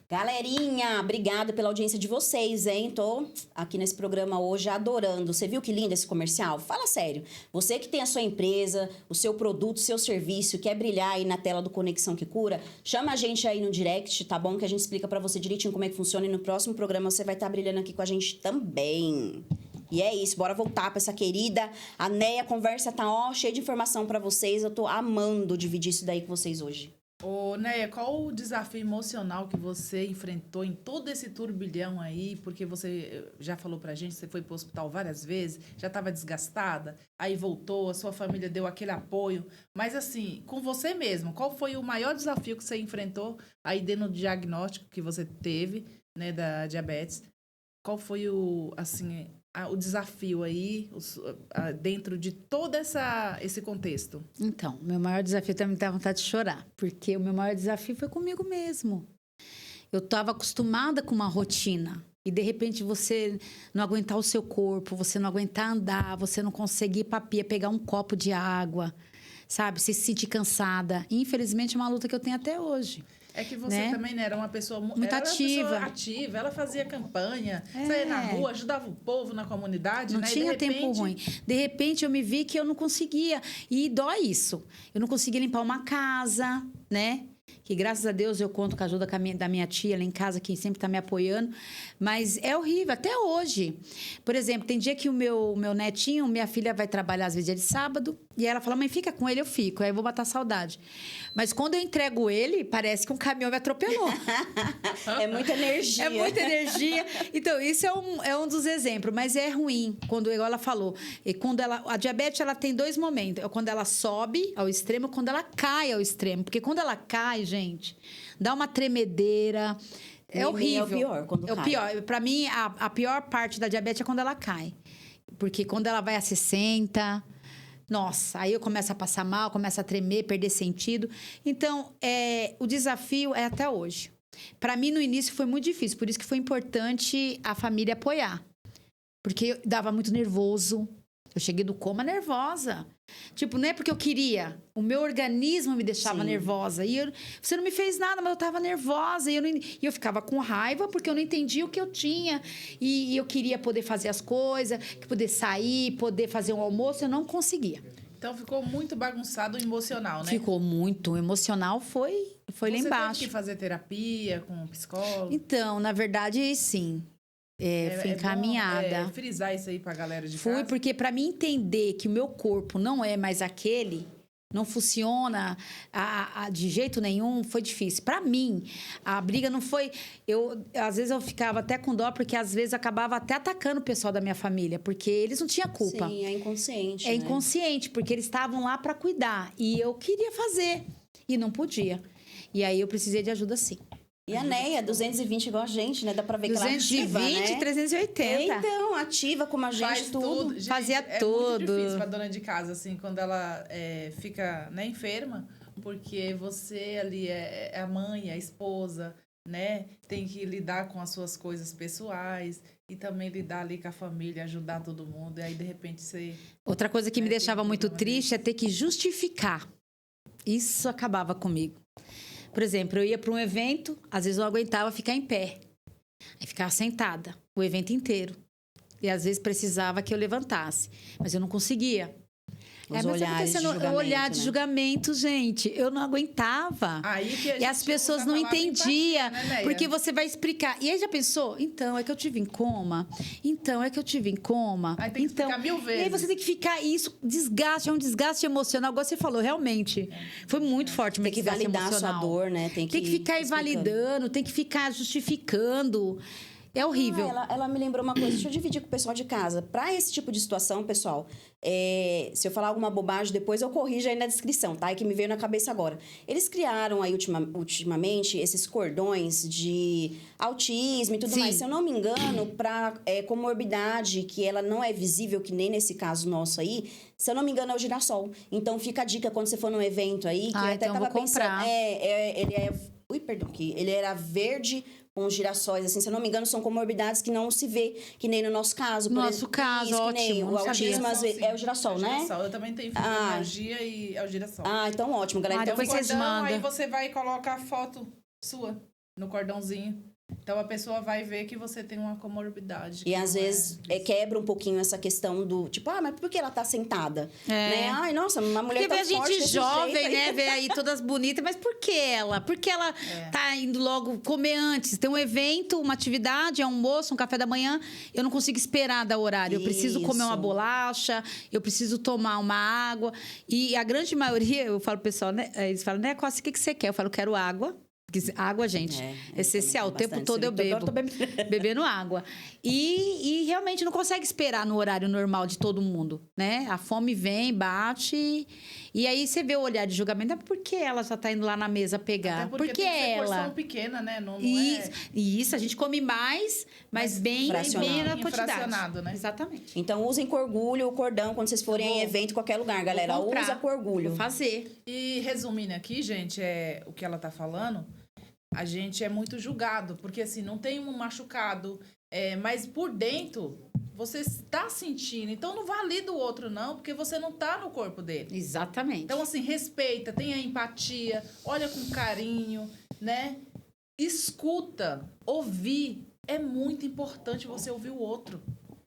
Galerinha, obrigada pela audiência de vocês, hein? Tô aqui nesse programa hoje adorando. Você viu que lindo esse comercial? Fala sério. Você que tem a sua empresa, o seu produto, o seu serviço, quer brilhar aí na tela do Conexão que Cura, chama a gente aí no direct, tá bom? Que a gente explica pra você direitinho como é que funciona e no próximo programa você vai estar brilhando aqui com a gente também. E é isso, bora voltar pra essa querida a Neia. A conversa tá, cheia de informação pra vocês. Eu tô amando dividir isso daí com vocês hoje. Ô, Neia, qual o desafio emocional que você enfrentou em todo esse turbilhão aí? Porque você já falou pra gente, você foi pro hospital várias vezes, já estava desgastada, aí voltou, a sua família deu aquele apoio. Mas assim, com você mesmo, qual foi o maior desafio que você enfrentou aí dentro do diagnóstico que você teve, né, da diabetes? Qual foi o desafio aí dentro de todo esse contexto? Então, meu maior desafio também dá vontade de chorar, porque o meu maior desafio foi comigo mesmo. Eu estava acostumada com uma rotina e, de repente, você não aguentar o seu corpo, você não aguentar andar, você não conseguir ir pra pia, pegar um copo de água, sabe? Você se sentir cansada. E, infelizmente, é uma luta que eu tenho até hoje. É que você né? também, né, era uma pessoa muito ativa, ela fazia campanha, saía na rua, ajudava o povo na comunidade, não né? tinha tempo ruim. De repente, eu me vi que eu não conseguia. E dói isso. Eu não conseguia limpar uma casa, né? Que, graças a Deus, eu conto com a ajuda da minha tia lá em casa, que sempre está me apoiando. Mas é horrível, até hoje. Por exemplo, tem dia que o meu netinho, minha filha vai trabalhar, às vezes, dia de sábado. E ela fala, mãe, fica com ele, eu fico. Aí eu vou matar saudade. Mas quando eu entrego ele, parece que um caminhão me atropelou. É muita energia. É muita energia. Então, isso é um dos exemplos. Mas é ruim, igual ela falou. E quando a diabetes, ela tem dois momentos. É quando ela sobe ao extremo, quando ela cai ao extremo. Porque quando ela cai, gente, dá uma tremedeira. É horrível. É o pior, quando cai. É o pior. Pra mim, a pior parte da diabetes é quando ela cai. Porque quando ela vai a 60... Nossa, aí eu começo a passar mal, começo a tremer, perder sentido. Então, o desafio é até hoje. Para mim, no início, foi muito difícil. Por isso que foi importante a família apoiar. Porque dava muito nervoso. Eu cheguei do coma nervosa. Tipo, não é porque eu queria. O meu organismo me deixava nervosa. E você não me fez nada, mas eu tava nervosa. E eu ficava com raiva porque eu não entendia o que eu tinha. E eu queria poder fazer as coisas, poder sair, poder fazer um almoço. Eu não conseguia. Então, ficou muito bagunçado o emocional, né? Ficou muito. O emocional foi lá embaixo. Você teve que fazer terapia com um psicólogo? Então, na verdade, sim. Fui encaminhada. Bom, frisar isso aí pra galera de Fui, casa. porque para mim entender que o meu corpo não é mais aquele, não funciona de jeito nenhum, foi difícil. Para mim, a briga não foi... Às vezes eu ficava até com dó, porque às vezes eu acabava até atacando o pessoal da minha família, porque eles não tinham culpa. Sim, é inconsciente, É inconsciente, porque eles estavam lá para cuidar. E eu queria fazer, e não podia. E aí eu precisei de ajuda, sim. E a Neia, 220 igual a gente, né? Dá pra ver que ela é ativa, 220, né? 380. Então, ativa como a gente, Faz tudo. Gente, Fazia é tudo. muito difícil pra dona de casa, assim, quando ela fica, né, enferma, porque você ali é a mãe, a esposa, né? Tem que lidar com as suas coisas pessoais e também lidar ali com a família, ajudar todo mundo. E aí, de repente, você... Outra coisa que me deixava muito triste é ter que justificar. Isso acabava comigo. Por exemplo, eu ia para um evento, às vezes eu não aguentava ficar em pé. Aí ficava sentada o evento inteiro. E às vezes precisava que eu levantasse. Mas eu não conseguia. Os olhares de julgamento, o olhar de né? julgamento, gente. Eu não aguentava. Aí que a E as gente pessoas usa não a palavra entendiam. empatia, né, Neia? Porque você vai explicar. E aí já pensou? Então, é que eu tive em coma. Então, é que eu tive em coma. Aí tem que explicar 1000 vezes. E aí você tem que ficar... Isso, desgaste, é um desgaste emocional. Igual você falou, realmente. Foi muito forte o meu Tem que desgaste validar a sua emocional. dor, né? Tem que ficar explicando. invalidando, tem que ficar justificando. É horrível. Ela me lembrou uma coisa, deixa eu dividir com o pessoal de casa. Para esse tipo de situação, pessoal, se eu falar alguma bobagem depois, eu corrijo aí na descrição, tá? É que me veio na cabeça agora. Eles criaram aí ultimamente esses cordões de autismo e tudo Sim. mais. Se eu não me engano, para comorbidade, que ela não é visível, que nem nesse caso nosso aí, se eu não me engano, é o girassol. Então fica a dica quando você for num evento aí, que eu até então tava vou comprar. pensando. Ui, perdão, que ele era verde com girassóis, assim, se eu não me engano, são comorbidades que não se vê, que nem no nosso caso. No nosso caso, isso, que nem ótimo, o não sabia. autismo, às vezes, é o girassol, né? Girassol. Eu também tenho fibromialgia e é o girassol. Ah, então ótimo, galera. Então, depois vocês Cordão, mandam. aí você vai e coloca a foto sua no cordãozinho. Então a pessoa vai ver que você tem uma comorbidade. E às vezes quebra um pouquinho essa questão do, tipo, mas por que ela tá sentada? Né? Ai, nossa, uma mulher Porque tá vê a forte gente desse jovem, jeito aí. né? Vê aí todas bonitas, mas por que ela? Por que ela tá indo logo comer antes? Tem um evento, uma atividade, é um almoço, um café da manhã. Eu não consigo esperar dar horário. Eu preciso comer uma Isso. bolacha, eu preciso tomar uma água. E a grande maioria, eu falo pro pessoal, né? Eles falam, né, Costa, o que você quer? Eu falo, quero água. Porque água, gente, eu essencial. O também tempo tomo todo eu bastante. bebo. Bebendo água. E realmente não consegue esperar no horário normal de todo mundo, né? A fome vem, bate. E aí você vê o olhar de julgamento. Ah, por que ela já tá indo lá na mesa pegar? Até porque Por que tem que ser ela? porção pequena, né? Não Isso, isso, a gente come mais, mas bem na quantidade. Infracionado, né? Exatamente. Então usem com orgulho o cordão quando vocês forem em evento em qualquer lugar, galera. Vou comprar, Usa com orgulho. Vou fazer. E resumindo aqui, gente, o que ela tá falando, a gente é muito julgado, porque assim, não tem um machucado, mas por dentro você está sentindo. Então não valida o outro, não, porque você não tá no corpo dele. Exatamente. Então, assim, respeita, tenha empatia, olha com carinho, né? Escuta, ouvir. É muito importante você ouvir o outro,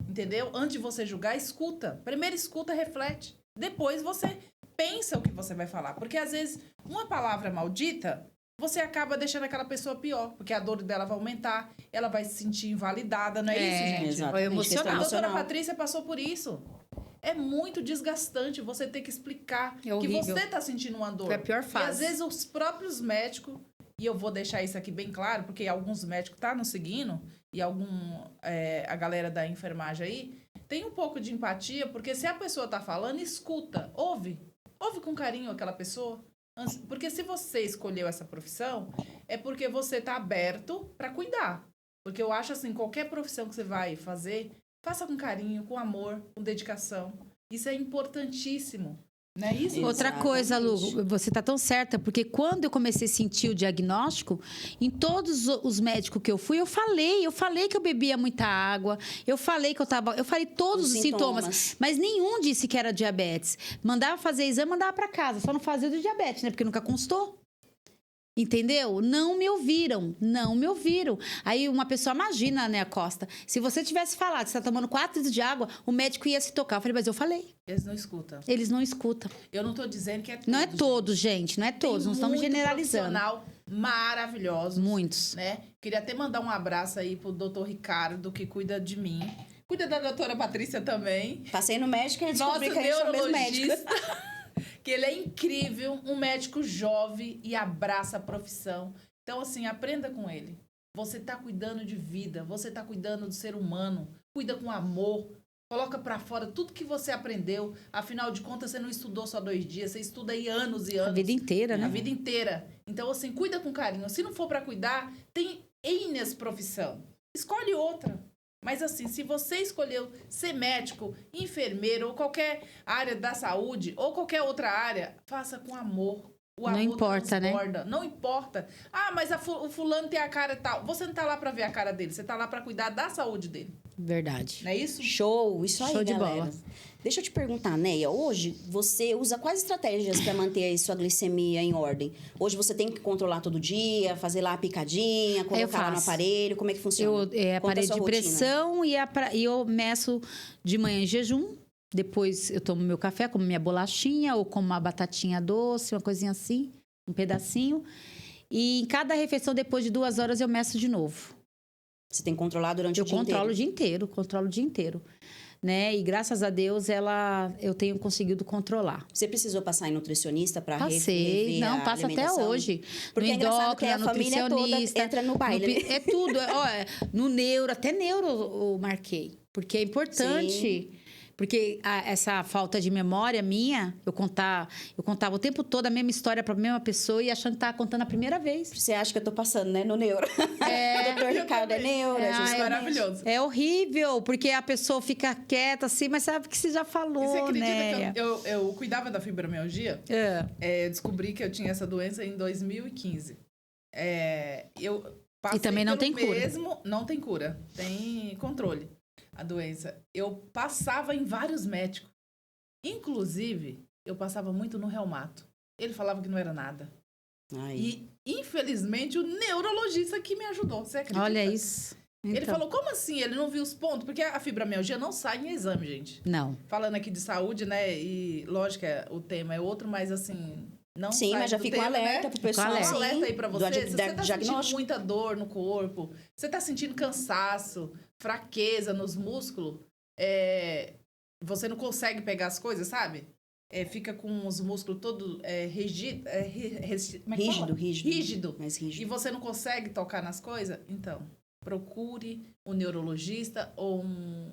entendeu? Antes de você julgar, escuta. Primeiro escuta, reflete. Depois você pensa o que você vai falar. Porque, às vezes, uma palavra maldita, você acaba deixando aquela pessoa pior. Porque a dor dela vai aumentar, ela vai se sentir invalidada, não é isso, gente? Exatamente. Emocional. Questão A doutora emocional. Patrícia passou por isso. É muito desgastante você ter que explicar que horrível. você está sentindo uma dor. Foi a pior E às fase. vezes os próprios médicos, e eu vou deixar isso aqui bem claro, porque alguns médicos estão nos seguindo, e a galera da enfermagem aí, tem um pouco de empatia, porque se a pessoa está falando, escuta, ouve com carinho aquela pessoa. Porque se você escolheu essa profissão, é porque você está aberto para cuidar. Porque eu acho assim, qualquer profissão que você vai fazer, faça com carinho, com amor, com dedicação. Isso é importantíssimo. Não é isso? Outra coisa, Lu, Exatamente. você tá tão certa, porque quando eu comecei a sentir o diagnóstico, em todos os médicos que eu fui, eu falei que eu bebia muita água, eu falei todos os sintomas, mas nenhum disse que era diabetes. Mandava fazer exame, mandava para casa, só não fazia do diabetes, né? Porque nunca constou. Entendeu? Não me ouviram. Aí uma pessoa, imagina, né, Costa, se você tivesse falado que você tá tomando 4 litros de água, o médico ia se tocar. Eu falei, mas eu falei. Eles não escutam. Eles não escutam. Eu não tô dizendo que é todos. Não é todos, gente, não é todos, não estamos Tem muito generalizando. profissional maravilhoso. Muitos. Né? Queria até mandar um abraço aí pro doutor Ricardo, que cuida de mim. Cuida da doutora Patrícia também. Passei no médico e Nosso descobri que a gente é o mesmo médico. neurologista. Que ele é incrível, um médico jovem e abraça a profissão. Então, assim, aprenda com ele. Você tá cuidando de vida, você tá cuidando do ser humano. Cuida com amor. Coloca pra fora tudo que você aprendeu. Afinal de contas, você não estudou só 2 dias, você estuda aí anos e anos. A vida inteira, né? A vida inteira. Então, assim, cuida com carinho. Se não for pra cuidar, tem N profissão. Escolhe outra. Mas, assim, se você escolheu ser médico, enfermeiro ou qualquer área da saúde ou qualquer outra área, faça com amor. O amor Não importa, né? transborda. Não importa. Ah, mas o fulano tem a cara tal. Você não tá lá pra ver a cara dele. Você tá lá pra cuidar da saúde dele. Verdade. Não é isso? Show, isso aí, Show de galera. bola. Deixa eu te perguntar, Neia, hoje você usa quais estratégias para manter aí sua glicemia em ordem? Hoje você tem que controlar todo dia, fazer lá a picadinha, colocar lá no faço. aparelho, como é que funciona? Conta a Aparelho sua de rotina. pressão e eu meço de manhã em jejum. Depois eu tomo meu café, como minha bolachinha ou como uma batatinha doce, uma coisinha assim, um pedacinho. E em cada refeição, depois de 2 horas, eu meço de novo. Você tem que controlar durante o dia inteiro? Controlo o dia inteiro. né? E graças a Deus eu tenho conseguido controlar. Você precisou passar em nutricionista para Passei, rever não, a passo até alimentação? hoje. Porque No é engraçado que a endócrino, família toda nutricionista, entra no baile. É tudo. No neuro, até neuro eu marquei. Porque é importante. Sim. Porque essa falta de memória minha, eu contava o tempo todo a mesma história para a mesma pessoa e achando que estava contando a primeira vez. Você acha que eu tô passando, né? No neuro. O doutor Ricardo é neuro, É justamente. maravilhoso. É horrível, porque a pessoa fica quieta assim, mas sabe que você já falou, E você acredita né? que eu cuidava da fibromialgia? Eu descobri que eu tinha essa doença em 2015. Eu passei E também não pelo tem cura. Não tem cura. Tem controle. A doença. Eu passava em vários médicos. Inclusive, eu passava muito no reumato. Ele falava que não era nada. Ai. E, infelizmente, o neurologista que me ajudou. Você acredita? Olha isso. Ele Então, falou, como assim? Ele não viu os pontos? Porque a fibromialgia não sai em exame, gente. não. Falando aqui de saúde, né? E, lógico, o tema é outro, mas assim... Não Sim, sai mas já do fica um tema, alerta né? pro pessoal. alerta. Um alerta aí pra do você. Se você tá diagnóstico. sentindo muita dor no corpo, você tá sentindo cansaço, fraqueza nos músculos, você não consegue pegar as coisas, sabe? Fica com os músculos todos rígido. Como é que fala? Rígido. Mais rígido. E você não consegue tocar nas coisas? Então, procure um neurologista ou um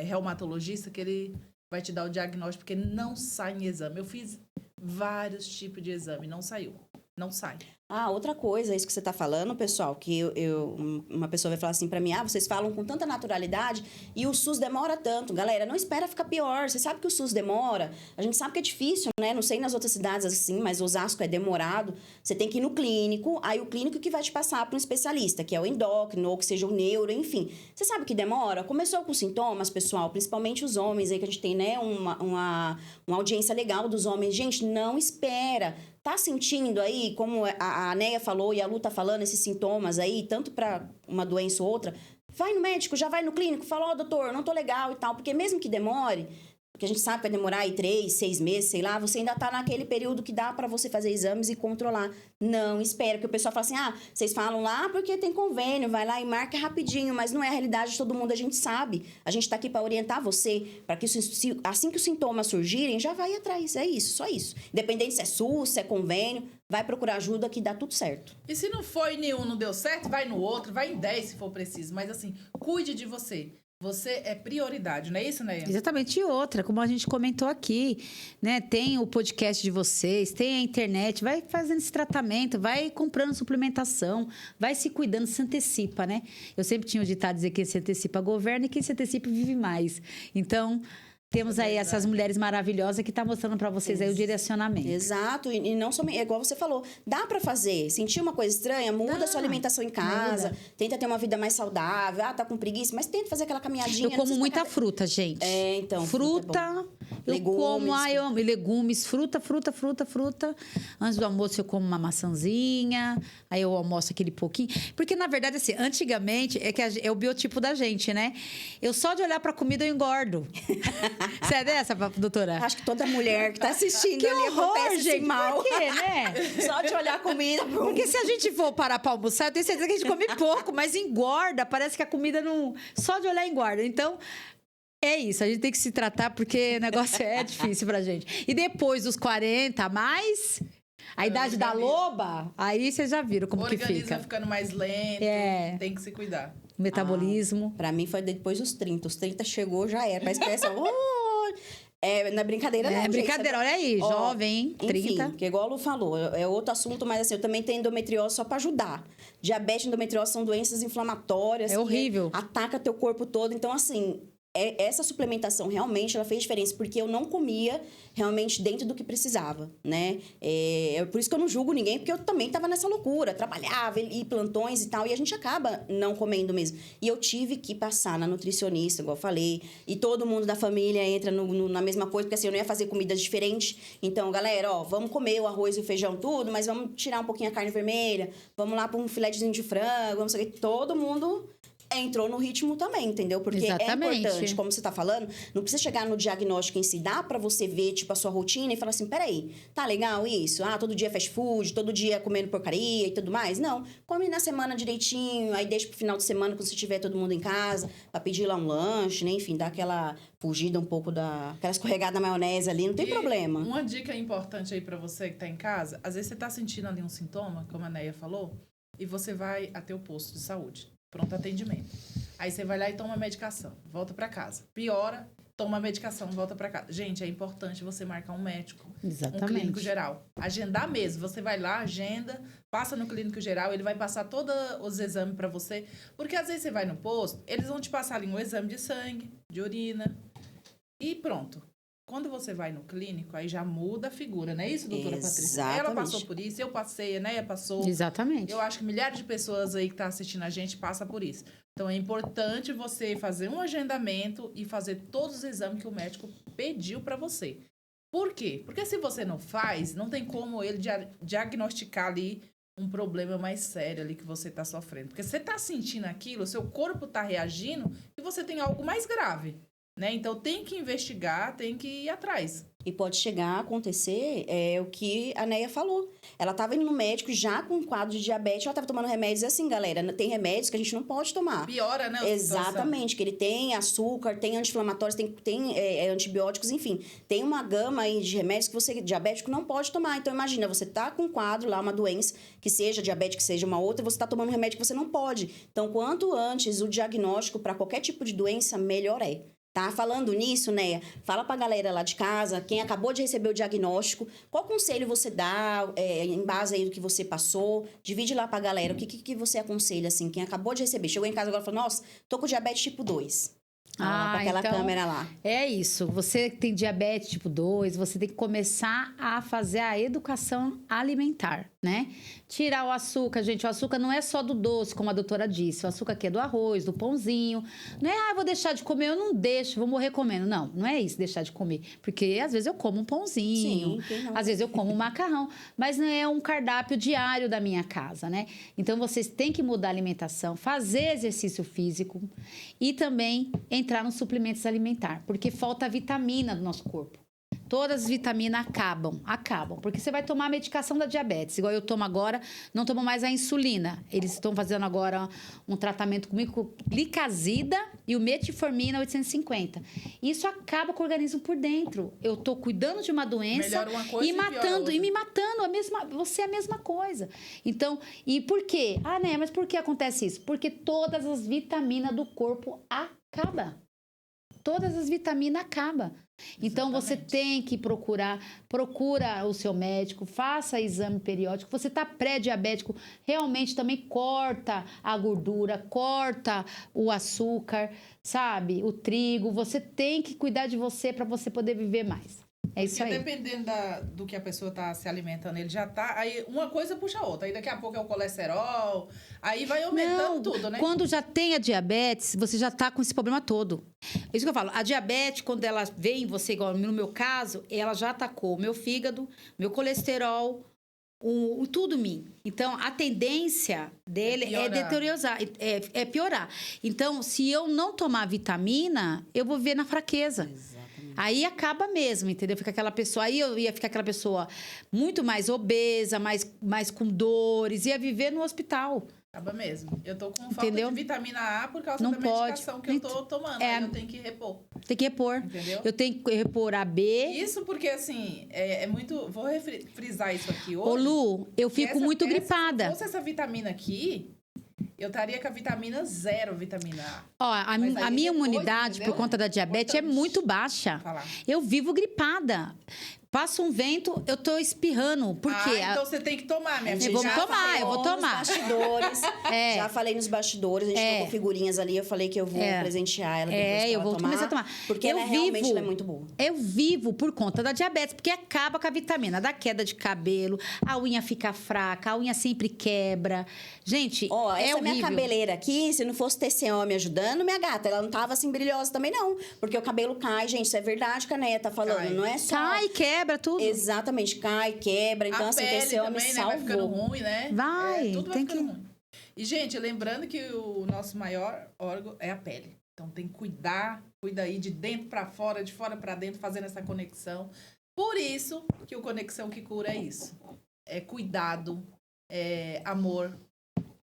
reumatologista que ele vai te dar o diagnóstico, porque não sai em exame. Eu fiz vários tipos de exame, não saiu. Não sai. Ah, outra coisa, isso que você tá falando, pessoal, que uma pessoa vai falar assim pra mim, vocês falam com tanta naturalidade e o SUS demora tanto. Galera, não espera ficar pior. Você sabe que o SUS demora. A gente sabe que é difícil, né? Não sei nas outras cidades assim, mas Osasco é demorado. Você tem que ir no clínico, aí o clínico que vai te passar para um especialista, que é o endócrino, ou que seja o neuro, enfim. Você sabe que demora? Começou com sintomas, pessoal, principalmente os homens aí, que a gente tem, né, uma audiência legal dos homens. Gente, não espera. Tá sentindo aí, como a Neia falou e a Lu tá falando, esses sintomas aí, tanto para uma doença ou outra, vai no médico, já vai no clínico, fala, doutor, não tô legal e tal, porque mesmo que demore, porque a gente sabe que vai demorar aí 3, 6 meses, sei lá, você ainda tá naquele período que dá para você fazer exames e controlar. Não, espera, porque o pessoal fala assim, vocês falam lá porque tem convênio, vai lá e marca rapidinho, mas não é a realidade de todo mundo, a gente sabe. A gente tá aqui para orientar você, para que assim que os sintomas surgirem, já vai atrás, é isso, só isso. Independente se é SUS, se é convênio, vai procurar ajuda que dá tudo certo. E se não foi em nenhum, não deu certo, vai no outro, vai em 10 se for preciso. Mas assim, cuide de você. Você é prioridade, não é isso, Neia? Exatamente. E outra, como a gente comentou aqui, né? Tem o podcast de vocês, tem a internet, vai fazendo esse tratamento, vai comprando suplementação, vai se cuidando, se antecipa, né? Eu sempre tinha o ditado dizer que quem se antecipa governa e quem se antecipa vive mais. Então, temos aí essas mulheres maravilhosas que estão mostrando para vocês aí o direcionamento. Exato, e não somente, é igual você falou, dá pra fazer. Sentir uma coisa estranha, muda a sua alimentação em casa, tenta ter uma vida mais saudável, tá com preguiça, mas tenta fazer aquela caminhadinha. Eu como muita fruta, gente. Então. Fruta, eu Legumes. como, eu amo. E legumes, fruta. Antes do almoço eu como uma maçãzinha, aí eu almoço aquele pouquinho. Porque, na verdade, assim, antigamente, é o biotipo da gente, né? Eu só de olhar pra comida eu engordo. Você é dessa, doutora? Acho que toda mulher que tá assistindo Que ali horror, acontece esse gente. mal. Por quê, né? Só de olhar a comida. Porque se a gente for parar pra almoçar, eu tenho certeza que a gente come pouco, mas engorda. Parece que a comida não... Só de olhar engorda. Então... É isso, a gente tem que se tratar porque o negócio é difícil pra gente. E depois dos 40 mais, a idade da loba, aí vocês já viram como que O organismo fica. vai ficando mais lento, tem que se cuidar. O metabolismo. Pra mim foi depois dos 30. Os 30 chegou, já era. Parece que é só... não é brincadeira, não, É gente. brincadeira, olha aí, jovem, hein? 30. Enfim, que igual a Lu falou, é outro assunto, mas assim, eu também tenho endometriose só pra ajudar. Diabetes e endometriose são doenças inflamatórias. É horrível. Que ataca teu corpo todo. Então, assim... essa suplementação realmente ela fez diferença, porque eu não comia realmente dentro do que precisava, né? Por isso que eu não julgo ninguém, porque eu também estava nessa loucura, trabalhava e plantões e tal, e a gente acaba não comendo mesmo. E eu tive que passar na nutricionista, igual eu falei, e todo mundo da família entra na mesma coisa, porque assim, eu não ia fazer comidas diferentes. Então, galera, vamos comer o arroz e o feijão tudo, mas vamos tirar um pouquinho a carne vermelha, vamos lá para um filetezinho de frango, vamos saber, todo mundo... entrou no ritmo também, entendeu? Porque Exatamente. é importante, como você tá falando, não precisa chegar no diagnóstico em si, dá pra você ver, tipo, a sua rotina e falar assim, peraí, tá legal isso? Ah, todo dia fast food, todo dia comendo porcaria e tudo mais? Não, come na semana direitinho, aí deixa pro final de semana, quando você tiver todo mundo em casa, pra pedir lá um lanche, né? Enfim, dá aquela fugida um pouco aquela escorregada na maionese ali, não tem problema. Uma dica importante aí pra você que tá em casa, às vezes você tá sentindo ali um sintoma, como a Neia falou, e você vai até o posto de saúde, pronto atendimento. Aí você vai lá e toma a medicação, volta pra casa. Piora, toma a medicação, volta pra casa. Gente, é importante você marcar um médico, Exatamente. um clínico geral. Agendar mesmo. Você vai lá, agenda, passa no clínico geral, ele vai passar todos os exames pra você. Porque às vezes você vai no posto, eles vão te passar ali um exame de sangue, de urina, e pronto. Quando você vai no clínico, aí já muda a figura, não é isso, doutora Patrícia? Exatamente. Ela passou por isso, eu passei, a Neia passou. Exatamente. Eu acho que milhares de pessoas aí que estão assistindo a gente passam por isso. Então, é importante você fazer um agendamento e fazer todos os exames que o médico pediu para você. Por quê? Porque se você não faz, não tem como ele diagnosticar ali um problema mais sério ali que você está sofrendo. Porque você está sentindo aquilo, seu corpo está reagindo e você tem algo mais grave, né? Então, tem que investigar, tem que ir atrás. E pode chegar a acontecer o que a Neia falou. Ela estava indo no médico já com um quadro de diabetes, ela estava tomando remédios assim, galera, tem remédios que a gente não pode tomar. Piora, né? Exatamente, que ele tem açúcar, tem anti-inflamatórios, tem antibióticos, enfim. Tem uma gama aí de remédios que você, diabético, não pode tomar. Então, imagina, você tá com um quadro lá, uma doença, que seja diabetes, que seja uma outra, você tá tomando um remédio que você não pode. Então, quanto antes o diagnóstico para qualquer tipo de doença, melhor é. Tá? Falando nisso, né? Fala pra galera lá de casa, quem acabou de receber o diagnóstico, qual conselho você dá em base aí do que você passou? Divide lá pra galera, o que você aconselha, assim, quem acabou de receber. Chegou em casa agora e falou, nossa, tô com diabetes tipo 2. Pra aquela então, câmera lá. É isso. Você que tem diabetes tipo 2, você tem que começar a fazer a educação alimentar, né? Tirar o açúcar, gente. O açúcar não é só do doce, como a doutora disse. O açúcar aqui é do arroz, do pãozinho. Não é, vou deixar de comer, eu não deixo, vou morrer comendo. Não, não é isso, deixar de comer. Porque às vezes eu como um pãozinho, às vezes eu como um macarrão, mas não é um cardápio diário da minha casa, né? Então, vocês têm que mudar a alimentação, fazer exercício físico e também entrar nos suplementos alimentares, porque falta vitamina do nosso corpo. Todas as vitaminas acabam, porque você vai tomar a medicação da diabetes, igual eu tomo agora, não tomo mais a insulina. Eles estão fazendo agora um tratamento comigo com glicazida e o metformina 850. Isso acaba com o organismo por dentro. Eu tô cuidando de uma doença Melhora uma coisa e matando, e me matando, você é a mesma coisa. Então, e por quê? Ah, né, mas por que acontece isso? Porque todas as vitaminas do corpo acabam. Todas as vitaminas acabam. Então, você tem que procura o seu médico, faça exame periódico. Você está pré-diabético, realmente também corta a gordura, corta o açúcar, sabe? O trigo. Você tem que cuidar de você para você poder viver mais. É isso Porque aí. dependendo do que a pessoa tá se alimentando, ele já tá... Aí uma coisa puxa a outra. Aí daqui a pouco é o colesterol. Aí vai aumentando tudo, né? Quando já tem a diabetes, você já tá com esse problema todo. É isso que eu falo. A diabetes, quando ela vem em você, igual no meu caso, ela já atacou o meu fígado, meu colesterol, tudo em mim. Então, a tendência dele é deteriorar, é piorar. Então, se eu não tomar vitamina, eu vou viver na fraqueza. Aí acaba mesmo, entendeu? Fica aquela pessoa... Aí eu ia ficar aquela pessoa muito mais obesa, mais com dores, ia viver no hospital. Acaba mesmo. Eu tô com falta Entendeu? de vitamina A por causa Não da medicação pode. que eu tô tomando. É. Aí eu tenho que repor. Tem que repor. Entendeu? Eu tenho que repor a B. Isso porque, assim, é muito... Vou frisar isso aqui hoje. Ô, Lu, eu fico muito gripada. Se fosse essa vitamina aqui, eu estaria com a vitamina 0, vitamina A. Ó, Mas aí a minha depois, imunidade, entendeu? por conta da diabetes, é Importante muito baixa. falar. Eu vivo gripada. Passa um vento, eu tô espirrando. Por quê? Então você tem que tomar, minha filha. Vamos Já tomar, falei. eu vou tomar. Nos bastidores. É. Já falei nos bastidores, a gente trocou figurinhas ali. Eu falei que eu vou presentear ela depois que eu ela vou tomar, começar a tomar. Porque Eu ela realmente vivo- é muito boa. Eu vivo por conta da diabetes, porque acaba com a vitamina, da queda de cabelo, a unha fica fraca, a unha sempre quebra. Gente, Ó, é essa horrível. minha cabeleira aqui, se não fosse TCO me ajudando, minha gata, ela não tava assim brilhosa também, não. Porque o cabelo cai, gente, isso é verdade que a Neia tá falando. Cai. Não é só... Cai, quebra tudo. Exatamente, cai, quebra. Então, A assim, pele TCO me também, né? Vai ficando salvou. ruim, né? Vai, Tudo vai tem ficando que- ruim. E, gente, lembrando que o nosso maior órgão é a pele. Então, tem que cuidar, cuida aí de dentro para fora, de fora para dentro, fazendo essa conexão. Por isso que o Conexão que Cura é isso. É cuidado, é amor.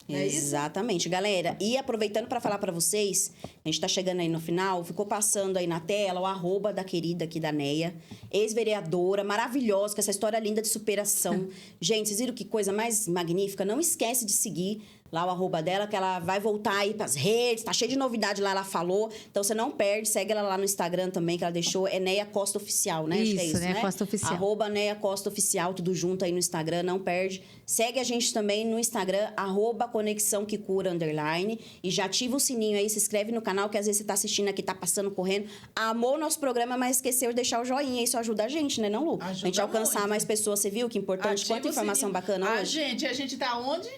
É Exatamente, galera. E aproveitando para falar para vocês, a gente tá chegando aí no final, ficou passando aí na tela o arroba da querida aqui da Neia, ex-vereadora, maravilhosa, com essa história linda de superação. Gente, vocês viram que coisa mais magnífica? Não esquece de seguir lá o arroba dela, que ela vai voltar aí pras redes, tá cheio de novidade lá, ela falou. Então você não perde, segue ela lá no Instagram também, que ela deixou, é Neia Costa Oficial, né? Acho que é isso, Neia Costa Oficial. Arroba Neia Costa Oficial, tudo junto aí no Instagram, não perde. Segue a gente também no Instagram, arroba Conexão que Cura, _, e já ativa o sininho aí, se inscreve no canal, que às vezes você tá assistindo aqui, tá passando, correndo, amou o nosso programa, mas esqueceu de deixar o joinha, isso ajuda a gente, né, não, Lu? Ajuda a gente alcançar muito. mais pessoas, você viu que importante? Ativa Quanta o informação sininho. bacana hoje. A gente tá onde?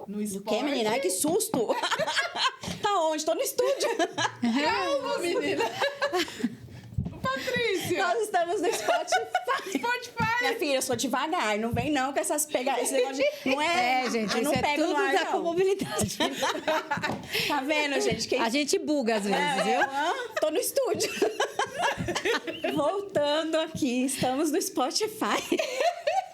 No O esporte. que, menina? Ai, que susto! Tá onde? Tô no estúdio. Calma, menina. Patrícia. Nós estamos no Spotify. Spotify. Minha filha, eu sou devagar, não vem não com essas pegadas. Esse negócio de... Não é, gente, eu isso não é pego tudo no ar, da não. mobilidade. Tá vendo, gente? Quem... A gente buga às vezes, viu? Tô no estúdio. Voltando aqui, estamos no Spotify.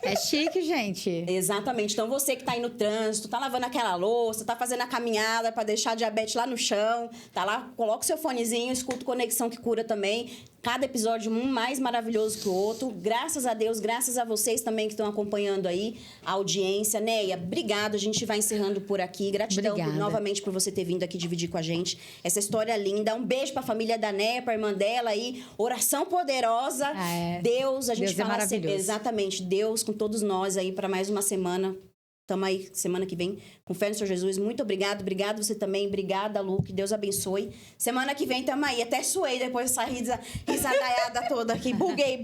É chique, gente. Exatamente. Então, você que tá aí no trânsito, tá lavando aquela louça, tá fazendo a caminhada pra deixar a diabetes lá no chão, tá lá, coloca o seu fonezinho, escuta Conexão que Cura também. Cada episódio um mais maravilhoso que o outro. Graças a Deus, graças a vocês também que estão acompanhando aí a audiência. Neia, obrigado. A gente vai encerrando por aqui. Gratidão novamente por você ter vindo aqui dividir com a gente essa história linda. Um beijo pra família da Neia, pra irmã dela aí. Oração poderosa. Deus, a gente Deus fala é maravilhoso. exatamente, Deus com todos nós aí para mais uma semana. Estamos aí semana que vem com fé no Senhor Jesus. Muito obrigado. Obrigado você também. Obrigada, Lu. Que Deus abençoe. Semana que vem estamos aí. Até suei depois dessa risadaiada toda aqui. Buguei.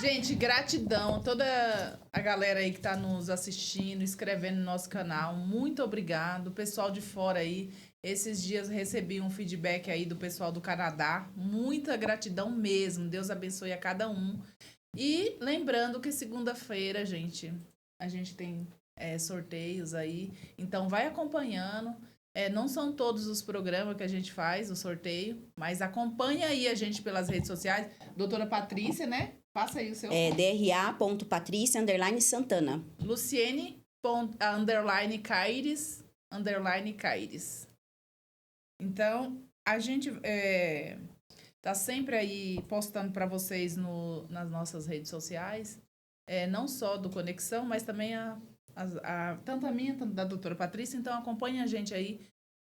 Gente, gratidão. Toda a galera aí que tá nos assistindo, escrevendo no nosso canal. Muito obrigado. O pessoal de fora aí. Esses dias recebi um feedback aí do pessoal do Canadá. Muita gratidão mesmo. Deus abençoe a cada um. E lembrando que segunda-feira, gente, a gente tem sorteios aí. Então, vai acompanhando. Não são todos os programas que a gente faz, o sorteio, mas acompanha aí a gente pelas redes sociais. Doutora Patrícia, né? Passa aí o seu. DRA.Patrícia_Santana. Luciene _Caires. Então, a gente tá sempre aí postando para vocês nas nossas redes sociais, não só do Conexão, mas também tanto a minha, tanto da doutora Patrícia. Então, acompanha a gente aí,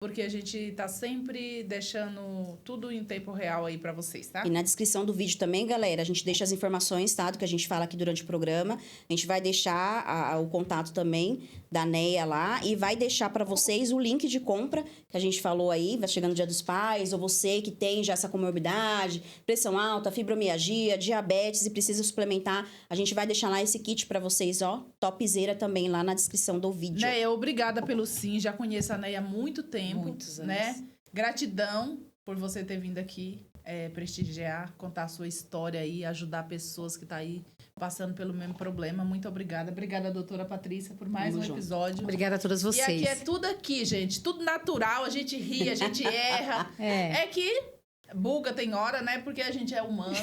porque a gente tá sempre deixando tudo em tempo real aí para vocês, tá? E na descrição do vídeo também, galera, a gente deixa as informações, tá? Do que a gente fala aqui durante o programa. A gente vai deixar o contato também da Neia lá e vai deixar para vocês o link de compra que a gente falou aí, vai chegando o Dia dos Pais, ou você que tem já essa comorbidade, pressão alta, fibromialgia, diabetes e precisa suplementar, a gente vai deixar lá esse kit para vocês, ó, topzera também lá na descrição do vídeo. Neia, obrigada pelo sim, já conheço a Neia há muito tempo, Muitos anos. né? Gratidão por você ter vindo aqui prestigiar, contar a sua história aí, ajudar pessoas que tá aí passando pelo mesmo problema. Muito obrigada. Obrigada, doutora Patrícia, por mais Tamo um junto. episódio. Obrigada a todas vocês. E aqui é tudo aqui, gente. Tudo natural. A gente ri, a gente erra. É que buga tem hora, né? Porque a gente é humano.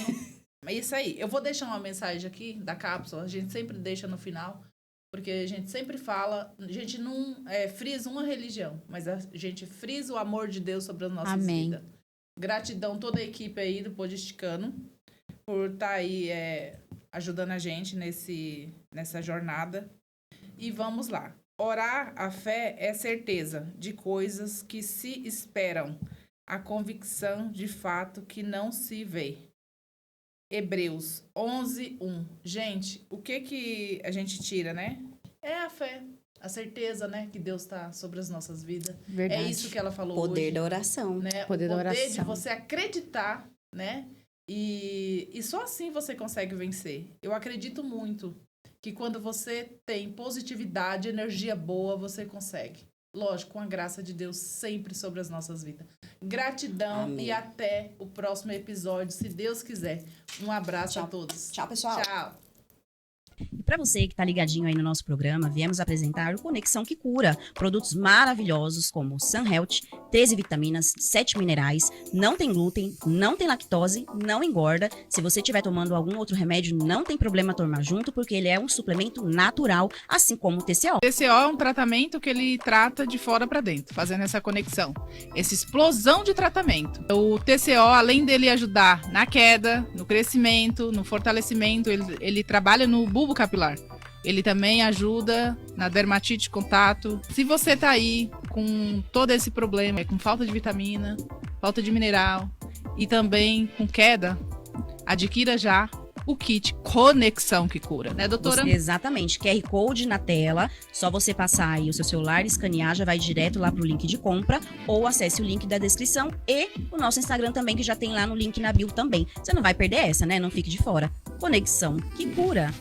É isso aí. Eu vou deixar uma mensagem aqui da cápsula. A gente sempre deixa no final. Porque a gente sempre fala... A gente não frisa uma religião. Mas a gente frisa o amor de Deus sobre as nossas Amém. vidas. Gratidão toda a equipe aí do Podisticano por estar aí ajudando a gente nessa jornada. E vamos lá. Orar a fé é certeza de coisas que se esperam, a convicção de fato que não se vê. Hebreus 11:1. Gente, o que a gente tira, né? É a fé, a certeza, né, que Deus está sobre as nossas vidas. Verdade. É isso que ela falou Poder hoje. da oração. Né? Poder O da poder de oração. você acreditar, né? E só assim você consegue vencer. Eu acredito muito que quando você tem positividade, energia boa, você consegue. Lógico, com a graça de Deus sempre sobre as nossas vidas. Gratidão. Amém. E até o próximo episódio, se Deus quiser. Um abraço a todos. Tchau, pessoal. Tchau. E para você que tá ligadinho aí no nosso programa, viemos apresentar o Conexão que Cura. Produtos maravilhosos como Sun Health, 13 vitaminas, 7 minerais, não tem glúten, não tem lactose, não engorda. Se você estiver tomando algum outro remédio, não tem problema tomar junto, porque ele é um suplemento natural, assim como o TCO. O TCO é um tratamento que ele trata de fora para dentro, fazendo essa conexão, essa explosão de tratamento. O TCO, além dele ajudar na queda, no crescimento, no fortalecimento, ele trabalha no bulbo capilar. Ele também ajuda na dermatite de contato. Se você tá aí com todo esse problema, com falta de vitamina, falta de mineral e também com queda, adquira já o kit Conexão que Cura, né, doutora? Exatamente. QR Code na tela, só você passar aí o seu celular, escanear, já vai direto lá pro link de compra, ou acesse o link da descrição e o nosso Instagram também, que já tem lá no link na bio também. Você não vai perder essa, né? Não fique de fora. Conexão que Cura.